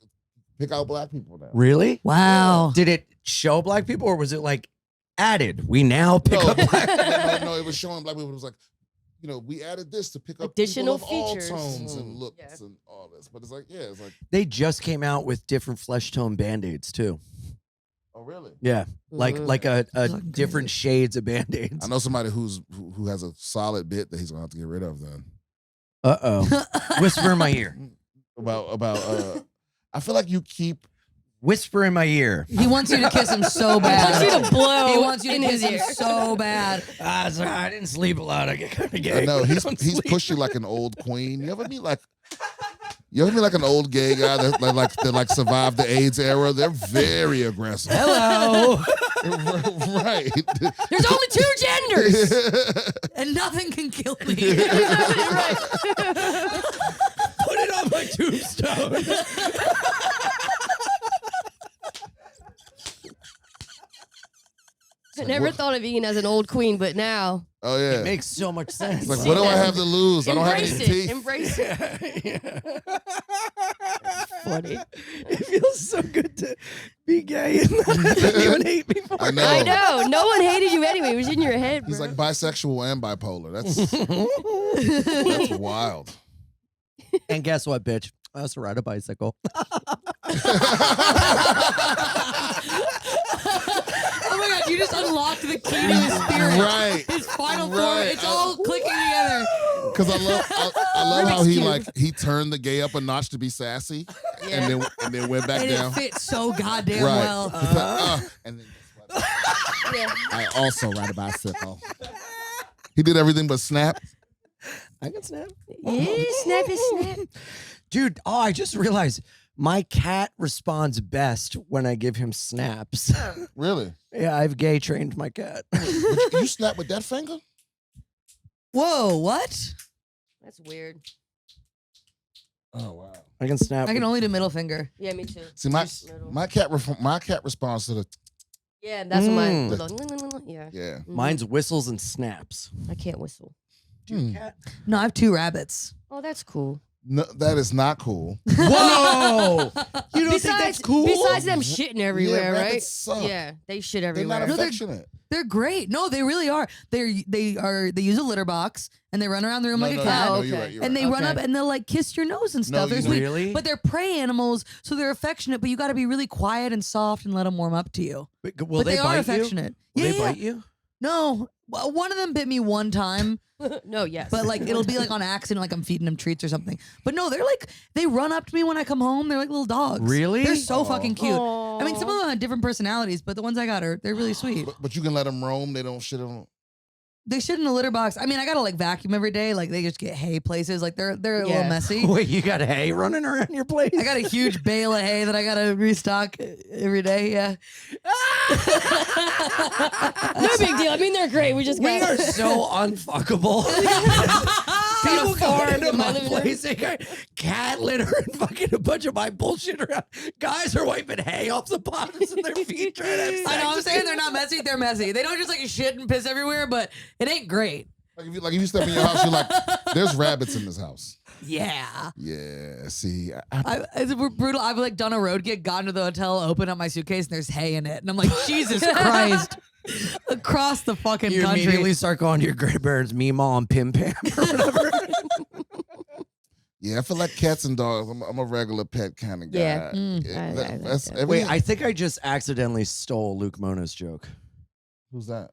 Speaker 3: pick out black people now.
Speaker 2: Really?
Speaker 5: Wow.
Speaker 2: Did it show black people or was it like added? We now pick
Speaker 3: No,
Speaker 2: up black.
Speaker 3: no, it was showing black people. It was like, we added this to pick up
Speaker 4: Additional
Speaker 3: people of
Speaker 4: features.
Speaker 3: all tones and
Speaker 4: Mm.
Speaker 3: looks
Speaker 4: Yeah.
Speaker 3: and all this. But it's like, yeah, it's like,
Speaker 2: They just came out with different flesh tone band-aids too.
Speaker 3: oh really?
Speaker 2: Yeah. Like
Speaker 4: Mhm.
Speaker 2: like a
Speaker 5: Fucking
Speaker 2: different shades of band-aids.
Speaker 3: I know somebody who has a solid bit that he's gonna have to get rid of then.
Speaker 2: Uh-oh. Whisper in my ear.
Speaker 3: About I feel like you keep
Speaker 2: Whisper in my ear.
Speaker 5: He wants you to kiss him so bad.
Speaker 4: He wants you to blow
Speaker 5: He wants you to
Speaker 4: in
Speaker 5: kiss
Speaker 4: his
Speaker 5: him
Speaker 4: ear.
Speaker 5: so bad.
Speaker 2: Sorry, I didn't sleep a lot. I get kind of gay.
Speaker 3: I know
Speaker 2: when
Speaker 3: he's
Speaker 2: I don't
Speaker 3: he's
Speaker 2: sleep.
Speaker 3: pushed you like an old queen. You ever meet like an old gay guy that survived the AIDS era? They're very aggressive.
Speaker 2: Hello.
Speaker 3: Right.
Speaker 4: There's only two genders.
Speaker 5: And nothing can kill me.
Speaker 4: Right.
Speaker 2: Put it on my tombstone.
Speaker 4: I never thought of Ian as an old queen, but now
Speaker 3: Oh yeah.
Speaker 2: It makes so much sense.
Speaker 3: It's like, what do I have to lose? I don't have any
Speaker 4: embrace it.
Speaker 3: teeth.
Speaker 4: Embrace it. Funny.
Speaker 2: It feels so good to be gay and not have anyone hate me for
Speaker 3: I
Speaker 2: it.
Speaker 3: know.
Speaker 4: I know. No one hated you anyway. It was in your head, bro.
Speaker 3: He's like bisexual and bipolar. That's wild.
Speaker 2: And guess what, bitch? I also ride a bicycle.
Speaker 5: Oh my god, you just unlocked the key to his spirit.
Speaker 3: Right.
Speaker 5: His final form.
Speaker 3: Right.
Speaker 5: It's all clicking together.
Speaker 3: Because I love how he turned the gay up a notch to be sassy, and then went back
Speaker 5: And
Speaker 3: down.
Speaker 5: it fits so goddamn
Speaker 3: Right.
Speaker 5: well.
Speaker 3: He's like, and then
Speaker 4: Yeah.
Speaker 3: I also ride a bicycle. He did everything but snap.
Speaker 2: I can snap.
Speaker 4: Yeah, snap is snap.
Speaker 2: Dude, I just realized my cat responds best when I give him snaps.
Speaker 3: Really?
Speaker 2: Yeah, I've gay trained my cat.
Speaker 3: You snap with that finger?
Speaker 5: Whoa, what?
Speaker 4: That's weird.
Speaker 3: Oh wow.
Speaker 2: I can snap.
Speaker 5: I can
Speaker 2: with-
Speaker 5: only do middle finger.
Speaker 4: Yeah, me too.
Speaker 3: See, my
Speaker 4: Middle.
Speaker 3: cat responds to the
Speaker 4: Yeah, that's what mine.
Speaker 2: Mm.
Speaker 4: Yeah.
Speaker 3: yeah.
Speaker 4: Mhm.
Speaker 2: Mine's whistles and snaps.
Speaker 4: I can't whistle.
Speaker 2: Cat?
Speaker 5: No, I have 2 rabbits.
Speaker 4: Oh, that's cool.
Speaker 3: No, that is not cool.
Speaker 2: Whoa! You don't think that's cool?
Speaker 4: Besides them shitting everywhere, right?
Speaker 3: rabbits suck.
Speaker 4: Yeah, they shit
Speaker 3: They're
Speaker 4: everywhere.
Speaker 3: not
Speaker 5: No, they're-
Speaker 3: affectionate.
Speaker 5: They're great. No, they really are. They use a litter box and they run around the room like a cat.
Speaker 4: no,
Speaker 3: you're
Speaker 4: okay.
Speaker 3: right. You're
Speaker 5: And
Speaker 3: right.
Speaker 5: they run
Speaker 4: Okay.
Speaker 5: up and they'll like kiss your nose and
Speaker 3: No,
Speaker 5: stuff. They're
Speaker 3: you
Speaker 5: sweet.
Speaker 2: Really?
Speaker 5: But they're prey animals, so they're affectionate. But you got to be really quiet and soft and let them warm up to you.
Speaker 2: Will
Speaker 5: but
Speaker 2: they
Speaker 5: are
Speaker 2: bite
Speaker 5: affectionate.
Speaker 2: you? Will
Speaker 5: Yeah,
Speaker 2: they
Speaker 5: yeah.
Speaker 2: bite you?
Speaker 5: No, well, one of them bit me one time,
Speaker 4: No, yes.
Speaker 5: but like it'll be like on accident, like I'm feeding them treats or something. But no, they run up to me when I come home. They're like little dogs.
Speaker 2: Really?
Speaker 5: They're so fucking cute.
Speaker 4: Aw.
Speaker 5: I mean, some of them have different personalities, but the ones I got they're really sweet.
Speaker 3: But you can let them roam. They don't shit on.
Speaker 5: They shit in the litter box. I mean, I gotta like vacuum every day. Like they just get hay places. Like they're a little
Speaker 4: Yeah.
Speaker 5: messy.
Speaker 2: Wait, you got hay running around your place?
Speaker 5: I got a huge bale of hay that I gotta restock every day. Yeah.
Speaker 4: no big deal. I mean, they're great. We just
Speaker 2: We
Speaker 4: got.
Speaker 2: are so unfuckable. People go
Speaker 4: farm
Speaker 2: into
Speaker 4: in
Speaker 2: my
Speaker 4: my living room.
Speaker 2: place, they got cat litter and fucking a bunch of my bullshit around. Guys are wiping hay off the bottoms of their feet trying to have sex.
Speaker 5: I know. I'm saying they're not messy. They're messy. They don't just like shit and piss everywhere, but it ain't great.
Speaker 3: Like if you step in your house, you're like, there's rabbits in this house.
Speaker 5: Yeah.
Speaker 3: Yeah. See,
Speaker 5: It's brutal. I've like done a road gig, gotten to the hotel, opened up my suitcase, and there's hay in it, and I'm like, Jesus Christ! Across the fucking
Speaker 2: You
Speaker 5: country.
Speaker 2: immediately start calling your grandparents Meemaw and Pim Pam or whatever.
Speaker 3: yeah, I feel like cats and dogs. I'm a regular pet kind of guy.
Speaker 4: Yeah.
Speaker 3: Yeah,
Speaker 4: I like
Speaker 3: that's
Speaker 4: that.
Speaker 3: every,
Speaker 2: Wait, I think I just accidentally stole Luke Mona's joke.
Speaker 3: who's that?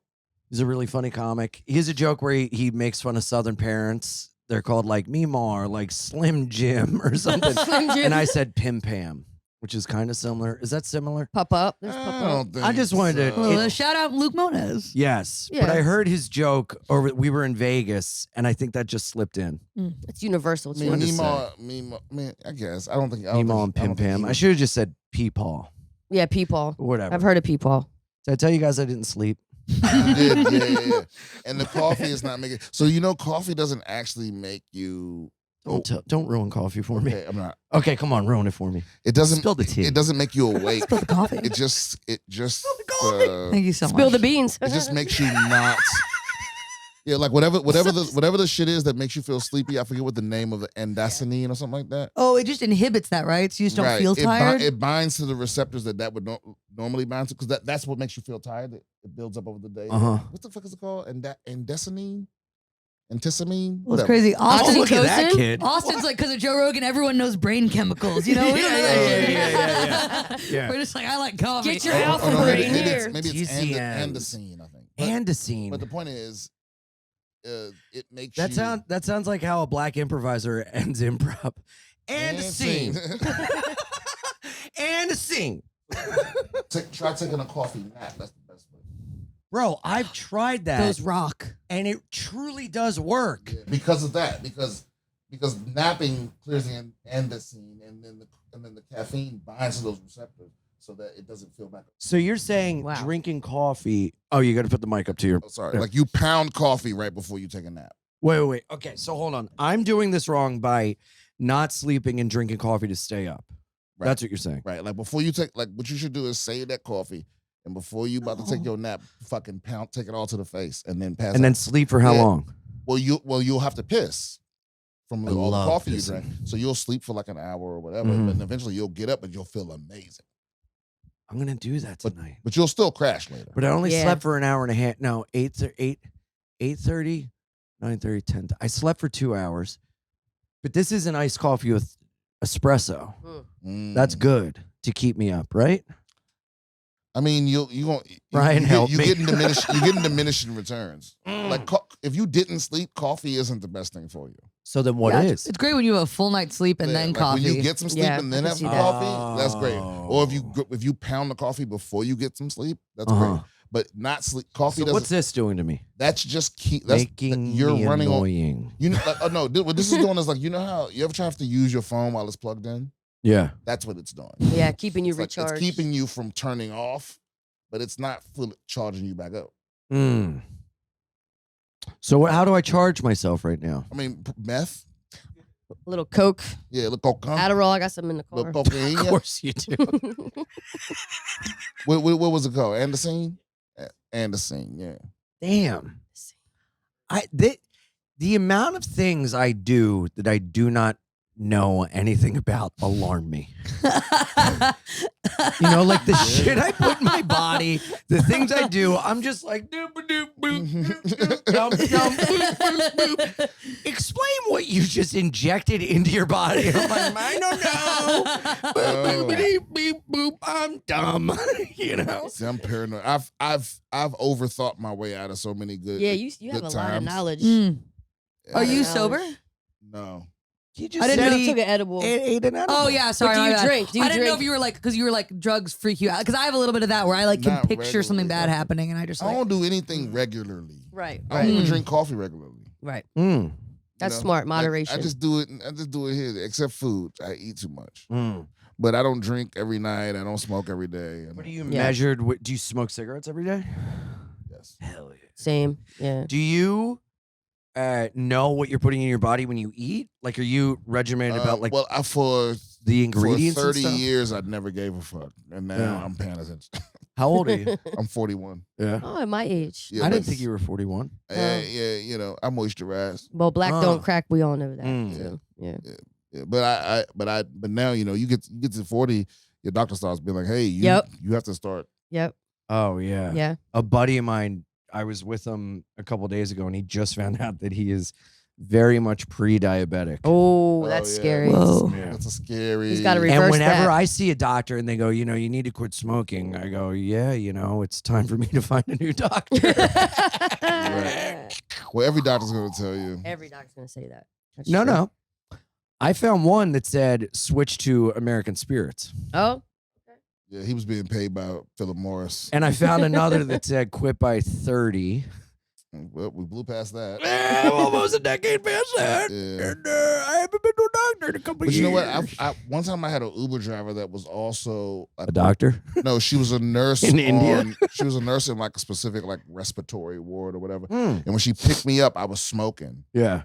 Speaker 2: He's a really funny comic. He has a joke where he makes fun of Southern parents. They're called like Meemaw or like Slim Jim or something.
Speaker 4: Slim Jim.
Speaker 2: And I said Pim Pam, which is kind of similar. Is that similar?
Speaker 4: Pop up. There's
Speaker 3: I
Speaker 4: pop up.
Speaker 3: don't think
Speaker 2: I just wanted to-
Speaker 5: Well,
Speaker 2: it-
Speaker 5: shout out Luke Moniz.
Speaker 2: Yes.
Speaker 4: Yeah.
Speaker 2: But I heard his joke, or we were in Vegas, and I think that just slipped in.
Speaker 4: It's universal.
Speaker 3: I
Speaker 4: Too.
Speaker 3: mean,
Speaker 2: to say.
Speaker 3: Meemaw, man, I guess. I don't think. I don't
Speaker 2: Meemaw and
Speaker 3: think- I
Speaker 2: Pim
Speaker 3: don't think
Speaker 2: Pam.
Speaker 3: he-
Speaker 2: I should have just said Peepaw.
Speaker 4: Yeah, peepaw.
Speaker 2: Whatever.
Speaker 4: I've heard of peepaw.
Speaker 2: Did I tell you guys I didn't sleep?
Speaker 3: You did, yeah. And the coffee is not making. So coffee doesn't actually make you.
Speaker 2: Don't ruin coffee for me.
Speaker 3: Okay, I'm not.
Speaker 2: Okay, come on, ruin it for me.
Speaker 3: It doesn't.
Speaker 2: Spill the tea.
Speaker 3: It doesn't make you awake.
Speaker 5: Spill the coffee.
Speaker 3: It just.
Speaker 5: Thank you so
Speaker 4: Spill
Speaker 5: much.
Speaker 4: the beans.
Speaker 3: It just makes you not. Yeah, like whatever the shit is that makes you feel sleepy. I forget what the name of the andesine or something like that.
Speaker 5: Oh, it just inhibits that, right? So you just don't
Speaker 3: Right.
Speaker 5: feel tired.
Speaker 3: It binds to the receptors that would normally bind to, because that's what makes you feel tired. It builds up over the day.
Speaker 2: Uh-huh.
Speaker 3: What the fuck is it called? Andesine? Antisamine?
Speaker 5: Well, it's crazy.
Speaker 2: Oh,
Speaker 5: Austin,
Speaker 2: look at that
Speaker 4: Oxytocin?
Speaker 2: kid.
Speaker 5: Austin's like, because of Joe Rogan, everyone knows brain chemicals. You know, we don't know that
Speaker 2: Yeah,
Speaker 5: shit.
Speaker 2: yeah.
Speaker 5: We're just like, I like coffee.
Speaker 4: Get your alpha brain here.
Speaker 3: Maybe it's
Speaker 2: TCMs.
Speaker 3: andesine, I think.
Speaker 2: Andesine.
Speaker 3: But the point is, it makes
Speaker 2: That
Speaker 3: you...
Speaker 2: sounds like how a black improviser ends improv. Andesine. Andesine.
Speaker 3: Try taking a coffee nap. That's the best way.
Speaker 2: Bro, I've tried that.
Speaker 5: Those rock.
Speaker 2: And it truly does work.
Speaker 3: Yeah, because of that. Because napping clears the andesine, and then the caffeine binds to those receptors so that it doesn't feel back.
Speaker 2: So you're saying
Speaker 4: Wow.
Speaker 2: drinking coffee. Oh, you got to put the mic up to your.
Speaker 3: Oh, sorry.
Speaker 2: Yeah.
Speaker 3: Like you pound coffee right before you take a nap.
Speaker 2: Wait. Okay, so hold on. I'm doing this wrong by not sleeping and drinking coffee to stay up.
Speaker 3: Right.
Speaker 2: That's what you're saying.
Speaker 3: Right. Like before you take, like what you should do is save that coffee, and before you about to take your nap, fucking take it all to the face, and then pass.
Speaker 2: And then
Speaker 3: out.
Speaker 2: sleep for how
Speaker 3: Yeah.
Speaker 2: long?
Speaker 3: You'll have to piss from
Speaker 2: I
Speaker 3: all the
Speaker 2: love
Speaker 3: coffee you
Speaker 2: pissing.
Speaker 3: drank. So you'll sleep for like an hour or whatever,
Speaker 2: Mhm.
Speaker 3: and eventually you'll get up and you'll feel amazing.
Speaker 2: I'm gonna do that
Speaker 3: But
Speaker 2: tonight.
Speaker 3: but you'll still crash later.
Speaker 2: But I only
Speaker 4: Yeah.
Speaker 2: slept for an hour and a half. No, 8:30, 9:30, 10. I slept for 2 hours. But this is an iced coffee with espresso.
Speaker 3: Mm.
Speaker 2: That's good to keep me up, right?
Speaker 3: I mean, you
Speaker 2: Ryan, help
Speaker 3: you
Speaker 2: me.
Speaker 3: getting diminishing returns. Like if you didn't sleep, coffee isn't the best thing for you.
Speaker 2: So then what
Speaker 5: Yeah,
Speaker 2: is?
Speaker 5: It's great when you have a full night's sleep and
Speaker 3: Yeah,
Speaker 5: then
Speaker 3: like
Speaker 5: coffee.
Speaker 3: When you get some sleep
Speaker 4: Yeah,
Speaker 3: and then
Speaker 4: I can
Speaker 3: have
Speaker 4: see
Speaker 3: some
Speaker 4: that.
Speaker 3: coffee, that's great. Or if you pound the coffee before you get some sleep, that's great. But not sleep. Coffee
Speaker 2: So
Speaker 3: doesn't.
Speaker 2: what's this doing to me?
Speaker 3: That's just key. That's
Speaker 2: Making
Speaker 3: you're
Speaker 2: me
Speaker 3: running on.
Speaker 2: annoying.
Speaker 3: You know, like, oh no, what this is doing is like, you know how you ever try to use your phone while it's plugged in?
Speaker 2: Yeah.
Speaker 3: That's what it's doing.
Speaker 4: Yeah, keeping you
Speaker 3: It's like,
Speaker 4: recharged.
Speaker 3: it's keeping you from turning off, but it's not fully charging you back up.
Speaker 2: So how do I charge myself right now?
Speaker 3: I mean, meth.
Speaker 4: A little Coke,
Speaker 3: Yeah, look, cocaine.
Speaker 4: Adderall. I got some in the car.
Speaker 3: Look, cocaine.
Speaker 2: Of course you do.
Speaker 3: What was it called? Anderson. Anderson. Yeah.
Speaker 2: Damn. The amount of things I do that I do not know anything about alarm me. You know, like the shit I put in my body, the things I do, I'm just like, doop, doop, boop, doop, doop, dump, dump, boop, boop, boop. Explain what you just injected into your body. I'm like, I don't know. Boop, boop, beep, beep, boop, I'm dumb. You know?
Speaker 3: See, I'm paranoid. I've overthought my way out of so many good.
Speaker 4: Yeah, you have
Speaker 3: good
Speaker 4: a lot of
Speaker 3: times.
Speaker 4: knowledge.
Speaker 5: Are you
Speaker 4: Yeah.
Speaker 5: sober?
Speaker 3: No.
Speaker 2: He just
Speaker 5: I didn't
Speaker 2: said
Speaker 5: know
Speaker 4: He
Speaker 2: he
Speaker 4: took an edible.
Speaker 2: ate an edible.
Speaker 5: Oh yeah, sorry.
Speaker 4: do
Speaker 5: my
Speaker 4: you
Speaker 5: bad.
Speaker 4: drink? Do you
Speaker 5: I didn't know
Speaker 4: drink?
Speaker 5: if you were like, because you were like drugs freak you out. Because I have a little bit of that where I like can
Speaker 3: Not
Speaker 5: picture something bad
Speaker 3: regularly.
Speaker 5: happening, and I just
Speaker 3: I
Speaker 5: like.
Speaker 3: don't do anything regularly.
Speaker 4: Right.
Speaker 3: I don't even drink coffee regularly.
Speaker 4: Right.
Speaker 2: Mm.
Speaker 3: You
Speaker 4: That's
Speaker 3: know?
Speaker 4: smart.
Speaker 3: Like,
Speaker 4: Moderation.
Speaker 3: I just do it. I just do it here. Except food, I eat too much.
Speaker 2: Mm.
Speaker 3: But I don't drink every night. I don't smoke every day.
Speaker 2: What do you
Speaker 4: Yeah.
Speaker 2: measured? Do you smoke cigarettes every day?
Speaker 3: Yes.
Speaker 2: Hell yeah.
Speaker 4: Same. Yeah.
Speaker 2: Do you know what you're putting in your body when you eat? Like, are you regimented about like
Speaker 3: well, for
Speaker 2: the ingredients?
Speaker 3: for 30
Speaker 2: and stuff?
Speaker 3: years, I never gave a fuck, and now
Speaker 2: Yeah.
Speaker 3: I'm paying attention.
Speaker 2: How old are you?
Speaker 3: I'm 41.
Speaker 2: Yeah.
Speaker 4: Oh, at my age.
Speaker 3: Yeah,
Speaker 2: I didn't
Speaker 3: but-
Speaker 2: think you were 41.
Speaker 3: Yeah, you know, I moisturize.
Speaker 4: Well, black
Speaker 2: Oh.
Speaker 4: don't crack. We all know that.
Speaker 2: Mm.
Speaker 4: So, yeah.
Speaker 3: Yeah, but now you know you get to 40, your doctor starts being like, hey, you
Speaker 4: Yep.
Speaker 3: you have to start.
Speaker 4: Yep.
Speaker 2: Oh yeah.
Speaker 4: Yeah.
Speaker 2: A buddy of mine, I was with him a couple days ago, and he just found out that he is very much pre-diabetic.
Speaker 4: Oh, that's
Speaker 3: yeah.
Speaker 4: scary.
Speaker 5: Whoa.
Speaker 2: Yeah.
Speaker 3: That's a scary.
Speaker 4: He's gotta
Speaker 2: And
Speaker 4: reverse
Speaker 2: whenever
Speaker 4: that.
Speaker 2: I see a doctor and they go, you know, you need to quit smoking, I go, yeah, you know, it's time for me to find a new doctor.
Speaker 3: Well, every doctor's gonna tell you.
Speaker 4: Every doctor's gonna say that. That's
Speaker 2: No,
Speaker 4: true.
Speaker 2: no. I found one that said switch to American Spirits.
Speaker 4: Oh,
Speaker 3: Yeah, he was being paid by Philip Morris.
Speaker 2: And I found another that said quit by 30.
Speaker 3: Well, we blew past that.
Speaker 2: I'm almost a decade past that.
Speaker 3: Yeah.
Speaker 2: And I haven't been to a doctor in a couple
Speaker 3: But
Speaker 2: years.
Speaker 3: you know what? I one time I had an Uber driver that was also
Speaker 2: A doctor?
Speaker 3: No, she was a nurse
Speaker 2: In India?
Speaker 3: She was a nurse in like a specific like respiratory ward or whatever.
Speaker 2: Mm.
Speaker 3: And when she picked me up, I was smoking.
Speaker 2: Yeah.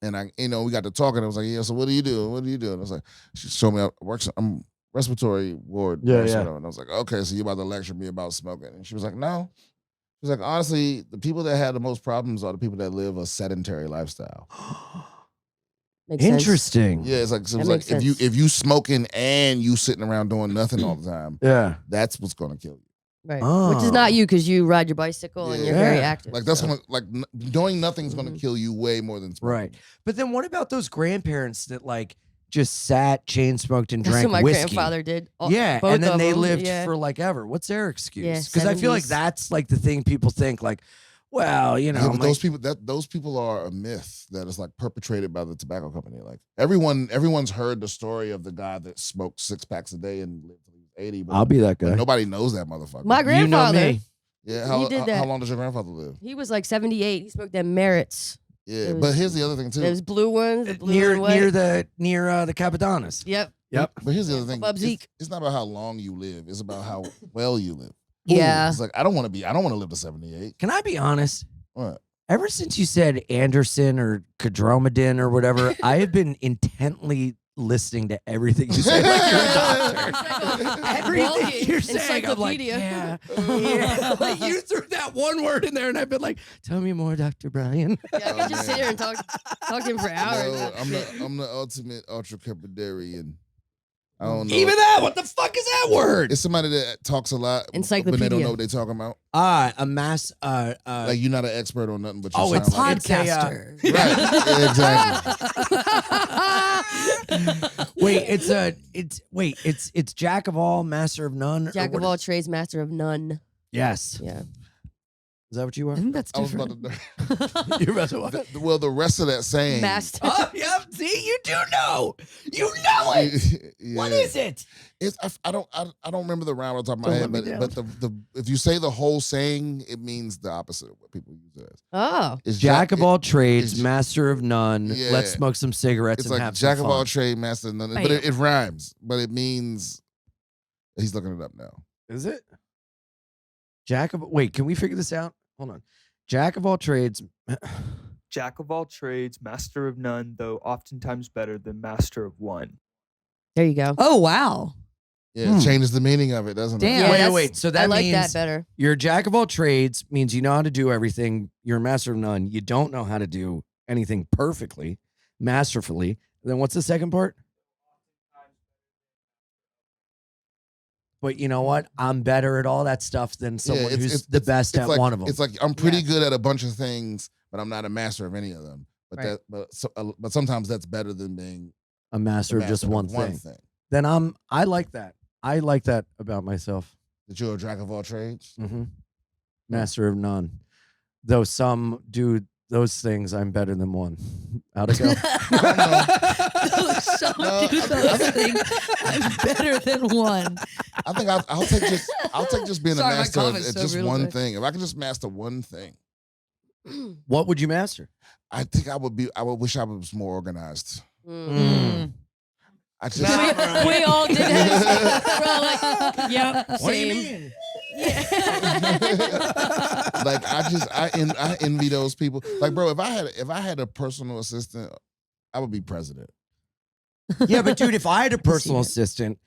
Speaker 3: And I, you know, we got to talking. I was like, yeah, so what do you do? What do you do? And I was like, she showed me I'm respiratory ward.
Speaker 2: Yeah,
Speaker 3: nurse,
Speaker 2: yeah.
Speaker 3: whatever. And I was like, okay, so you about to lecture me about smoking. And she was like, no. She was like, honestly, the people that have the most problems are the people that live a sedentary lifestyle.
Speaker 4: makes sense.
Speaker 2: Interesting.
Speaker 3: Yeah, it's like, so
Speaker 4: That
Speaker 3: it's like
Speaker 4: makes sense.
Speaker 3: if you smoking and you sitting around doing nothing all the time,
Speaker 2: Yeah.
Speaker 3: that's what's gonna kill you.
Speaker 4: Right.
Speaker 2: Oh.
Speaker 4: Which is not you because you ride your bicycle and you're very
Speaker 2: Yeah.
Speaker 4: active.
Speaker 3: Like that's
Speaker 4: so.
Speaker 3: gonna doing nothing's gonna
Speaker 4: Mhm.
Speaker 3: kill you way more than smoking.
Speaker 2: Right. But then what about those grandparents that like just sat, chain smoked, and
Speaker 4: That's
Speaker 2: drank
Speaker 4: what my
Speaker 2: whiskey?
Speaker 4: grandfather did. All-
Speaker 2: Yeah,
Speaker 4: both
Speaker 2: and then
Speaker 4: of
Speaker 2: they
Speaker 4: them,
Speaker 2: lived
Speaker 4: yeah.
Speaker 2: for like ever. What's their excuse?
Speaker 4: Yeah,
Speaker 2: Because I feel like
Speaker 4: 70s.
Speaker 2: that's like the thing people think like, well, you know,
Speaker 3: Yeah, but
Speaker 2: my-
Speaker 3: those people are a myth that is like perpetrated by the tobacco company. Like everyone's heard the story of the guy that smoked 6 packs a day and lived till he was 80. But
Speaker 2: I'll be that
Speaker 3: but
Speaker 2: guy.
Speaker 3: nobody knows that motherfucker.
Speaker 4: My
Speaker 2: You know
Speaker 4: grandfather,
Speaker 2: me.
Speaker 3: yeah,
Speaker 4: he did
Speaker 3: how
Speaker 4: that.
Speaker 3: long does your grandfather live?
Speaker 4: he was like 78. He smoked them Merits.
Speaker 3: Yeah,
Speaker 4: It
Speaker 3: but
Speaker 4: was-
Speaker 3: here's the other thing too.
Speaker 4: Those blue ones. The blue
Speaker 2: Near
Speaker 4: and white.
Speaker 2: the Capodanas.
Speaker 4: Yep.
Speaker 2: Yep.
Speaker 3: But here's the other thing.
Speaker 4: Above Zeke.
Speaker 3: It's not about how long you live. It's about how well you live.
Speaker 4: Yeah.
Speaker 3: It's like I don't want to live to 78.
Speaker 2: Can I be honest?
Speaker 3: What?
Speaker 2: Ever since you said Anderson or Cadromedin or whatever, I have been intently listening to everything you say like you're a doctor. Everything you're saying, I'm like,
Speaker 4: Encyclopedia.
Speaker 2: yeah. Like you threw that one word in there, and I've been like, tell me more, Dr. Brian.
Speaker 4: Yeah, I could just sit here and talk to him for hours.
Speaker 3: No, I'm the ultimate ultra crepidarian. I don't know.
Speaker 2: Even that? What the fuck is that word?
Speaker 3: It's somebody that talks a lot, but they
Speaker 4: Encyclopedia.
Speaker 3: don't know what they're talking about.
Speaker 2: A mass.
Speaker 3: Like you're not an expert on nothing, but you
Speaker 2: Oh,
Speaker 3: sound
Speaker 2: it's
Speaker 3: like
Speaker 5: Podcaster.
Speaker 3: it. Right. Yeah, exactly.
Speaker 2: It's jack of all, master of none. or
Speaker 4: Jack
Speaker 2: what
Speaker 4: of all trades, master of none.
Speaker 2: Yes.
Speaker 4: Yeah.
Speaker 2: Is that what you
Speaker 5: I
Speaker 2: are?
Speaker 5: think that's
Speaker 3: I was about
Speaker 5: different.
Speaker 3: to.
Speaker 2: You're about to what?
Speaker 3: Well, the rest of that saying.
Speaker 4: Master.
Speaker 2: Oh, yeah. See, you do know. You know it.
Speaker 3: Yeah.
Speaker 2: What is it?
Speaker 3: It's I don't remember the rhyme on top of my
Speaker 2: Don't
Speaker 3: head,
Speaker 2: let me
Speaker 3: but the if you say the whole saying, it means the opposite of what people use it as.
Speaker 4: Oh.
Speaker 3: It's
Speaker 2: Jack of all trades,
Speaker 3: it's-
Speaker 2: master of none.
Speaker 3: Yeah.
Speaker 2: Let's smoke some cigarettes
Speaker 3: It's
Speaker 2: and
Speaker 3: like
Speaker 2: have
Speaker 3: jack
Speaker 2: some
Speaker 3: of all
Speaker 2: fun.
Speaker 3: trade, master of none. But it rhymes. But it means he's looking it up now.
Speaker 2: Is it? Jack of wait, can we figure this out? Hold on. Jack of all trades.
Speaker 6: Jack of all trades, master of none, though oftentimes better than master of one.
Speaker 4: There you go.
Speaker 5: Oh wow.
Speaker 3: Yeah, it changes the meaning of it, doesn't
Speaker 5: Damn.
Speaker 3: it?
Speaker 4: Yeah,
Speaker 2: wait,
Speaker 4: that's-
Speaker 2: wait. So that
Speaker 4: I like
Speaker 2: means
Speaker 4: that better.
Speaker 2: you're a jack of all trades means you know how to do everything. You're a master of none. You don't know how to do anything perfectly, masterfully. Then what's the second part? But you know what? I'm better at all that stuff than someone who's the best at
Speaker 3: like,
Speaker 2: one of them.
Speaker 3: It's like I'm pretty good at a bunch of things, but I'm not a master of any of them. But
Speaker 4: Right.
Speaker 3: but sometimes that's better than being
Speaker 2: a master
Speaker 3: the
Speaker 2: of just
Speaker 3: master
Speaker 2: one
Speaker 3: of
Speaker 2: thing. Then I like that. I like that about myself.
Speaker 3: That you're a jack of all trades.
Speaker 2: Mm-hmm. Master of none. Though some do those things, I'm better than one. How'd it go?
Speaker 5: Some
Speaker 3: No,
Speaker 5: do those things. I'm better than one.
Speaker 3: I think I'll take just being
Speaker 5: Sorry,
Speaker 3: a
Speaker 5: my
Speaker 3: master
Speaker 5: cough
Speaker 3: of
Speaker 5: is so
Speaker 3: just
Speaker 5: real
Speaker 3: one
Speaker 5: good.
Speaker 3: thing. If I can just master one thing,
Speaker 2: What would you master?
Speaker 3: I think I would wish I was more organized.
Speaker 5: Mm.
Speaker 3: I just
Speaker 4: We all did that. We're all like, yep,
Speaker 2: What do you
Speaker 4: same.
Speaker 2: mean?
Speaker 3: like I envy those people. Like, bro, if I had a personal assistant, I would be president.
Speaker 2: Yeah, but dude, if I had a personal
Speaker 5: it.
Speaker 2: assistant,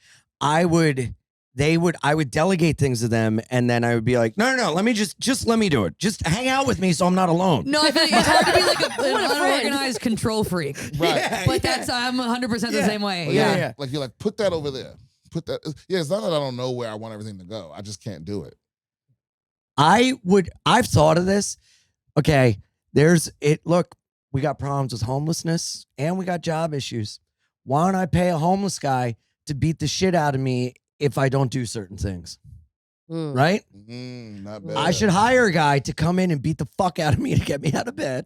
Speaker 2: I would delegate things to them, and then I would be like, no, let me just let me do it. Just hang out with me so I'm not alone.
Speaker 5: No, I feel like it's hard to be like an
Speaker 4: What a friend.
Speaker 5: unorganized control freak.
Speaker 3: Right.
Speaker 2: Yeah,
Speaker 5: But
Speaker 2: yeah.
Speaker 5: that's I'm 100% the
Speaker 2: Yeah.
Speaker 5: same way.
Speaker 3: Like,
Speaker 5: Yeah.
Speaker 2: yeah.
Speaker 3: Like you're like, put that over there. Put that. Yeah, it's not that I don't know where I want everything to go. I just can't do it.
Speaker 2: I've thought of this. Okay, look, we got problems with homelessness and we got job issues. Why don't I pay a homeless guy to beat the shit out of me if I don't do certain things?
Speaker 4: Mm.
Speaker 2: Right?
Speaker 3: Not bad.
Speaker 2: I should hire a guy to come in and beat the fuck out of me to get me out of bed.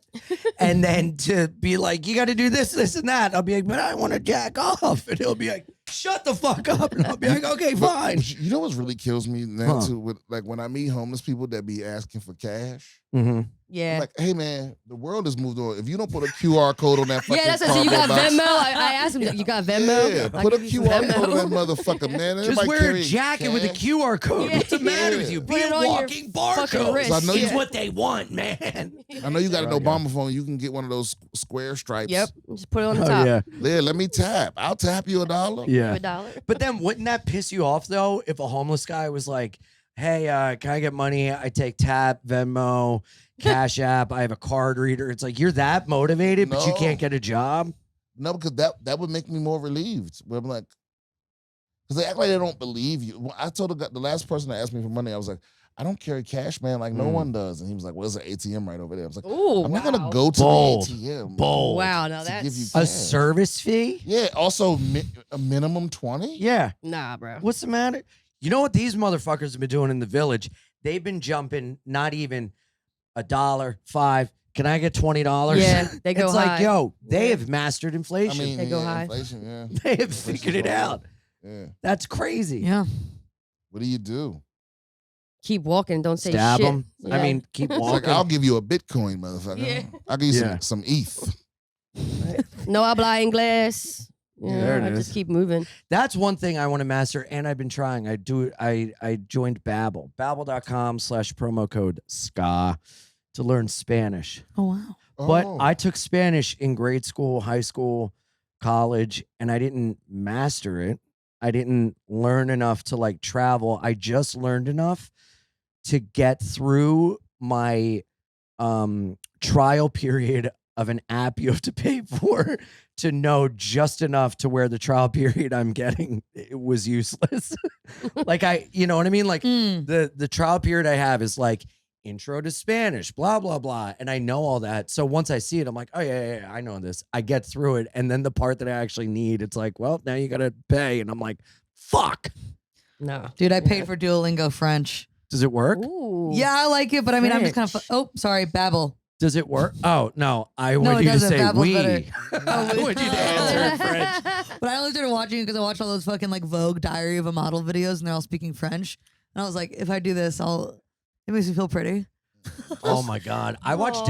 Speaker 2: And then to be like, you got to do this, this, and that. I'll be like, but I want to jack off. And he'll be like, shut the fuck up. And I'll be like, okay, fine.
Speaker 3: But you know what really kills me now
Speaker 2: Huh.
Speaker 3: too? With like when I meet homeless people that be asking for cash.
Speaker 2: Mm-hmm.
Speaker 4: Yeah.
Speaker 3: I'm like, hey man, the world has moved on. If you don't put a QR code on that fucking
Speaker 4: Yeah, that's what I said. You got
Speaker 3: cardboard
Speaker 4: Venmo?
Speaker 3: box,
Speaker 4: I asked him, you got Venmo?
Speaker 3: yeah,
Speaker 4: I'll
Speaker 3: put a
Speaker 4: give you some
Speaker 3: QR code on that
Speaker 4: Venmo.
Speaker 3: motherfucker, man.
Speaker 2: Just
Speaker 3: Everybody
Speaker 2: wear a
Speaker 3: carrying
Speaker 2: jacket with a
Speaker 3: cash.
Speaker 2: QR code.
Speaker 4: Yeah.
Speaker 2: What's the matter with you?
Speaker 3: Yeah.
Speaker 2: Be
Speaker 4: Put it
Speaker 2: a
Speaker 4: on your
Speaker 2: walking
Speaker 4: fucking
Speaker 2: barcode.
Speaker 4: wrist.
Speaker 3: So I know
Speaker 2: It's
Speaker 3: you-
Speaker 2: what they want, man.
Speaker 3: I know you got an
Speaker 2: There I go.
Speaker 3: Obama phone. You can get one of those square stripes.
Speaker 4: Yep. Just put it on the
Speaker 2: Oh,
Speaker 4: top.
Speaker 2: yeah.
Speaker 3: Yeah, let me tap. I'll tap you $1.
Speaker 2: Yeah.
Speaker 4: $1.
Speaker 2: But then wouldn't that piss you off though if a homeless guy was like, hey, can I get money? I take Tap, Venmo, Cash App. I have a card reader. It's like you're that motivated, but you
Speaker 3: No.
Speaker 2: can't get a job.
Speaker 3: No, because that would make me more relieved. Where I'm like, because they act like they don't believe you. When I told the last person that asked me for money, I was like, I don't carry cash, man. Like no one does. And he was like, well, there's an ATM right over there. I was like,
Speaker 4: Ooh,
Speaker 3: I'm
Speaker 4: wow.
Speaker 3: not gonna go to
Speaker 2: Bold.
Speaker 3: the ATM.
Speaker 2: Bold.
Speaker 4: Wow, now
Speaker 3: to give
Speaker 4: that's...
Speaker 3: you
Speaker 2: A
Speaker 3: cash.
Speaker 2: service fee?
Speaker 3: Yeah. Also, a minimum 20.
Speaker 2: Yeah.
Speaker 4: Nah, bro.
Speaker 2: What's the matter? You know what these motherfuckers have been doing in the village? They've been jumping not even $1, $5. Can I get $20?
Speaker 4: Yeah, they go
Speaker 2: It's
Speaker 4: high.
Speaker 2: like, yo, they
Speaker 4: Yeah.
Speaker 2: have mastered
Speaker 3: I
Speaker 2: inflation.
Speaker 3: mean,
Speaker 4: They go high.
Speaker 3: inflation. Yeah.
Speaker 2: they have
Speaker 3: Inflation's
Speaker 2: figured it
Speaker 3: going
Speaker 2: out.
Speaker 3: up. Yeah.
Speaker 2: That's crazy.
Speaker 5: Yeah.
Speaker 3: What do you do?
Speaker 4: Keep walking. Don't say
Speaker 2: Stab
Speaker 4: shit.
Speaker 2: them. I
Speaker 4: Yeah.
Speaker 2: mean, keep
Speaker 3: It's like,
Speaker 2: walking.
Speaker 3: I'll give you a Bitcoin, motherfucker.
Speaker 4: Yeah.
Speaker 3: I'll give you
Speaker 2: Yeah.
Speaker 3: some ETH.
Speaker 4: No habla inglés. Yeah,
Speaker 2: There it
Speaker 4: I
Speaker 2: is.
Speaker 4: just keep moving.
Speaker 2: That's one thing I want to master, and I've been trying. I joined Babbel. Babbel.com/promo code SCA to learn Spanish.
Speaker 5: Oh wow.
Speaker 2: But
Speaker 3: Oh.
Speaker 2: I took Spanish in grade school, high school, college, and I didn't master it. I didn't learn enough to like travel. I just learned enough to get through my trial period of an app you have to pay for to know just enough to where the trial period I'm getting it was useless. Like you know what I mean? Like the trial period I have is like intro to Spanish, blah, blah, blah. And I know all that. So once I see it, I'm like, oh yeah, I know this. I get through it. And then the part that I actually need, it's like, well, now you got to pay. And I'm like, fuck.
Speaker 4: No.
Speaker 5: Dude, I paid for Duolingo French.
Speaker 2: Does it work?
Speaker 4: Ooh.
Speaker 5: Yeah, I like it, but I mean, I'm just kind of.
Speaker 4: French.
Speaker 5: Oh, sorry, Babel.
Speaker 2: Does it work? Oh, no. I
Speaker 5: No,
Speaker 2: want
Speaker 5: it
Speaker 2: you to
Speaker 5: doesn't.
Speaker 2: say
Speaker 5: Babbel's
Speaker 2: we.
Speaker 5: better.
Speaker 2: I want you to answer in French.
Speaker 5: But I only started watching it because I watched all those fucking like Vogue Diary of a Model videos, and they're all speaking French. And I was like, if I do this, it makes me feel pretty.
Speaker 2: Oh my God. I watched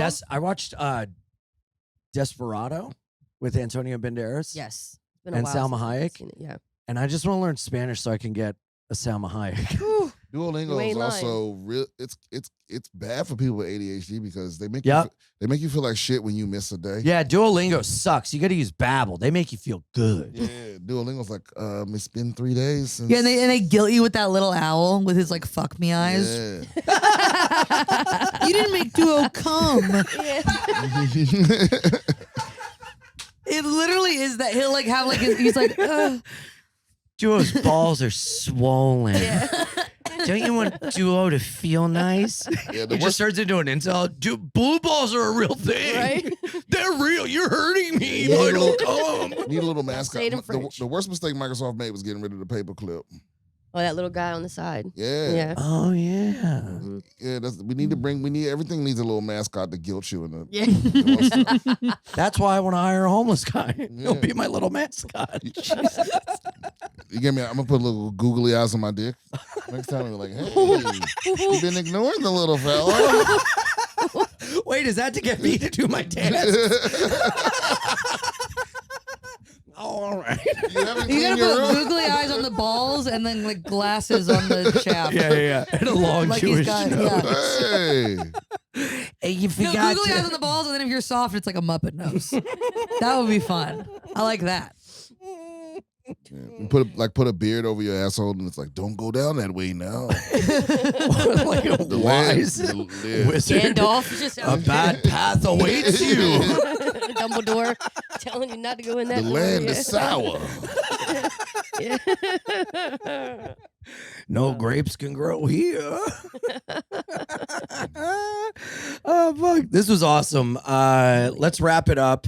Speaker 2: Desperado with Antonio Banderas.
Speaker 4: Yes. It's been a
Speaker 2: And
Speaker 4: while
Speaker 2: Salma
Speaker 4: since I've
Speaker 2: Hayek?
Speaker 4: seen it, yeah.
Speaker 2: And I just want to learn Spanish so I can get a Salma Hayek.
Speaker 3: Duolingo
Speaker 4: You
Speaker 3: is
Speaker 4: ain't
Speaker 3: also real. It's bad for people with ADHD because they make
Speaker 2: Yep.
Speaker 3: they make you feel like shit when you miss a day.
Speaker 2: Yeah, Duolingo sucks. You got to use Babbel. They make you feel good.
Speaker 3: Yeah, Duolingo's like, it's been 3 days since.
Speaker 5: Yeah, and they guilt you with that little owl with his like fuck me eyes.
Speaker 3: Yeah.
Speaker 5: You didn't make Duo come. It literally is that he'll like have like he's like.
Speaker 2: Duo's balls are swollen. Don't you want Duo to feel nice?
Speaker 3: Yeah, the
Speaker 2: It just
Speaker 3: worst,
Speaker 2: turns into an insult. Dude, blue balls are a real thing.
Speaker 4: Right?
Speaker 2: They're real. You're hurting me.
Speaker 3: Yeah.
Speaker 2: I don't come.
Speaker 3: need a little mascot.
Speaker 4: Say it in
Speaker 3: The,
Speaker 4: French.
Speaker 3: the worst mistake Microsoft made was getting rid of the paperclip.
Speaker 4: Oh, that little guy on the side.
Speaker 3: Yeah.
Speaker 4: Yeah.
Speaker 2: Oh, yeah.
Speaker 3: Yeah, everything needs a little mascot to guilt you in the.
Speaker 4: Yeah.
Speaker 2: That's why I want to hire a homeless guy. He'll
Speaker 3: Yeah.
Speaker 2: be my little mascot.
Speaker 3: You get me? I'm gonna put little googly eyes on my dick. Next time we're like, hey, you've been ignoring the little fella.
Speaker 2: Wait, is that to get me to do my dance? All right.
Speaker 3: You haven't
Speaker 5: You
Speaker 3: cleaned
Speaker 5: gotta
Speaker 3: your
Speaker 5: put
Speaker 3: room?
Speaker 5: googly eyes on the balls and then like glasses on the shaft.
Speaker 2: Yeah. And a long
Speaker 5: Like he's
Speaker 2: Jewish
Speaker 5: got-
Speaker 2: nose.
Speaker 5: yeah.
Speaker 3: Hey,
Speaker 2: Hey, you
Speaker 5: No,
Speaker 2: forgot
Speaker 5: googly eyes on
Speaker 2: to...
Speaker 5: the balls, and then if you're soft, it's like a Muppet nose. That would be fun. I like that.
Speaker 3: you put a beard over your asshole, and it's like, don't go down that way now.
Speaker 2: like a
Speaker 3: The land-
Speaker 2: wise
Speaker 3: yeah.
Speaker 2: wizard.
Speaker 4: Gandalf just
Speaker 2: A bad path awaits you.
Speaker 4: Dumbledore telling you not to go in that
Speaker 3: The
Speaker 4: door,
Speaker 3: land
Speaker 4: yeah.
Speaker 3: is sour.
Speaker 4: Yeah.
Speaker 2: No grapes can grow here. Oh, fuck. This was awesome. Let's wrap it up.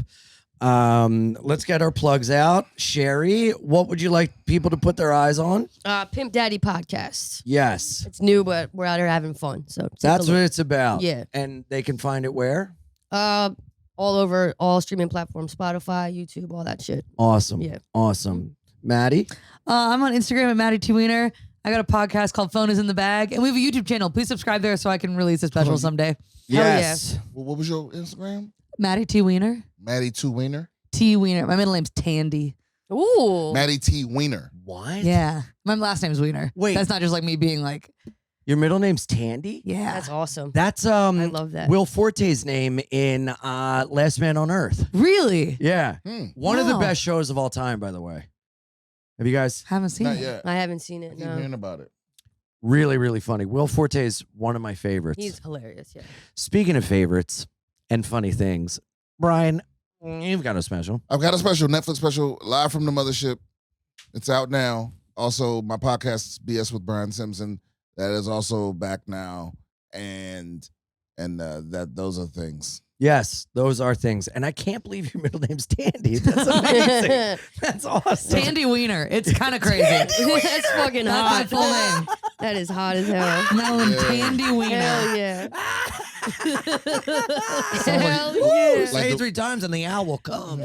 Speaker 2: Let's get our plugs out. Sheri, what would you like people to put their eyes on?
Speaker 4: Pimp Daddy podcast.
Speaker 2: Yes.
Speaker 4: It's new, but we're out here having fun. So take a
Speaker 2: That's what
Speaker 4: look.
Speaker 2: it's about.
Speaker 4: Yeah.
Speaker 2: And they can find it where?
Speaker 4: All over all streaming platforms, Spotify, YouTube, all that shit.
Speaker 2: Awesome.
Speaker 4: Yeah.
Speaker 2: Awesome. Maddie?
Speaker 5: I'm on Instagram at Maddie T. Wiener. I got a podcast called Phone is in the Bag, and we have a YouTube channel. Please subscribe there so I can release a special someday.
Speaker 4: yeah.
Speaker 2: Yes.
Speaker 3: What was your Instagram?
Speaker 5: Maddie T. Wiener.
Speaker 3: Maddie 2 Wiener.
Speaker 5: T. Wiener. My middle name's Tandy.
Speaker 4: Ooh.
Speaker 3: Maddie T Wiener.
Speaker 2: What?
Speaker 5: Yeah. My last name's Wiener.
Speaker 2: Wait.
Speaker 5: That's not just like me being like,
Speaker 2: Your middle name's Tandy?
Speaker 5: yeah.
Speaker 4: That's awesome.
Speaker 2: That's
Speaker 4: I love that.
Speaker 2: Will Forte's name in Last Man on Earth.
Speaker 5: Really?
Speaker 2: Yeah.
Speaker 3: Hmm.
Speaker 2: One of the
Speaker 5: Wow.
Speaker 2: best shows of all time, by the way. Have you guys?
Speaker 5: Haven't seen
Speaker 3: Not
Speaker 5: it.
Speaker 3: yet.
Speaker 4: I haven't seen
Speaker 3: I
Speaker 4: it.
Speaker 3: keep
Speaker 4: No.
Speaker 3: hearing about it.
Speaker 2: Really, really funny. Will Forte is one of my favorites.
Speaker 4: He's hilarious. Yeah.
Speaker 2: Speaking of favorites and funny things, Brian, you've got a special.
Speaker 3: I've got a special Netflix special live from the mothership. It's out now. Also, my podcast BS with Brian Simpson, that is also back now, and those are things.
Speaker 2: Yes, those are things. And I can't believe your middle name's Tandy. That's amazing. That's awesome.
Speaker 5: Tandy Wiener. It's kind of crazy.
Speaker 4: That's fucking
Speaker 5: That's my
Speaker 4: hot.
Speaker 5: full name.
Speaker 4: That is hot as hell.
Speaker 5: Madeline
Speaker 3: Yeah.
Speaker 5: Tandy Wiener.
Speaker 4: Hell yeah.
Speaker 3: Sound like-
Speaker 4: Hell
Speaker 2: Woo,
Speaker 4: yeah.
Speaker 2: say
Speaker 3: Like
Speaker 2: it
Speaker 3: the-
Speaker 2: 3 times and the owl will come.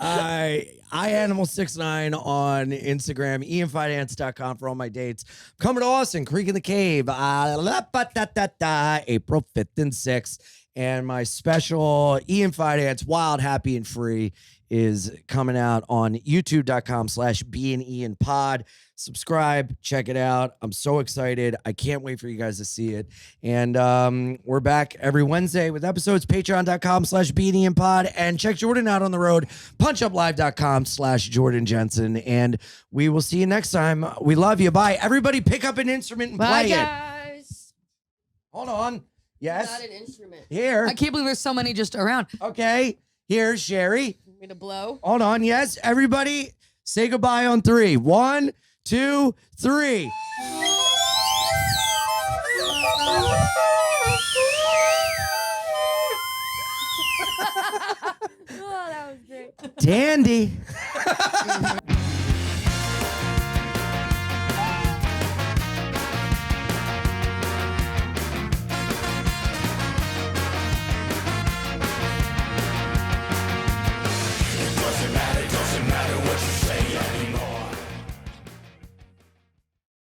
Speaker 2: I Animal69 on Instagram, ianfinance.com for all my dates. Coming to Austin, Creek in the Cave, April 5th and 6th. And my special Ian Finance, Wild, Happy, and Free is coming out on youtube.com/BeInIanPod. Subscribe, check it out. I'm so excited. I can't wait for you guys to see it. And we're back every Wednesday with episodes, patreon.com/BeInIanPod. And check Jordan out on the road, punchuplive.com/Jordan Jensen. And we will see you next time. We love you. Bye. Everybody pick up an instrument and
Speaker 4: Bye,
Speaker 2: play it.
Speaker 4: guys.
Speaker 2: Hold on. Yes.
Speaker 4: Not an instrument.
Speaker 2: Here.
Speaker 5: I can't believe there's so many just around.
Speaker 2: Okay. Here's Sheri.
Speaker 4: Want me to blow?
Speaker 2: Hold on. Yes. Everybody say goodbye on 3. 1, 2, 3.
Speaker 4: Oh, that was great.
Speaker 2: Dandy.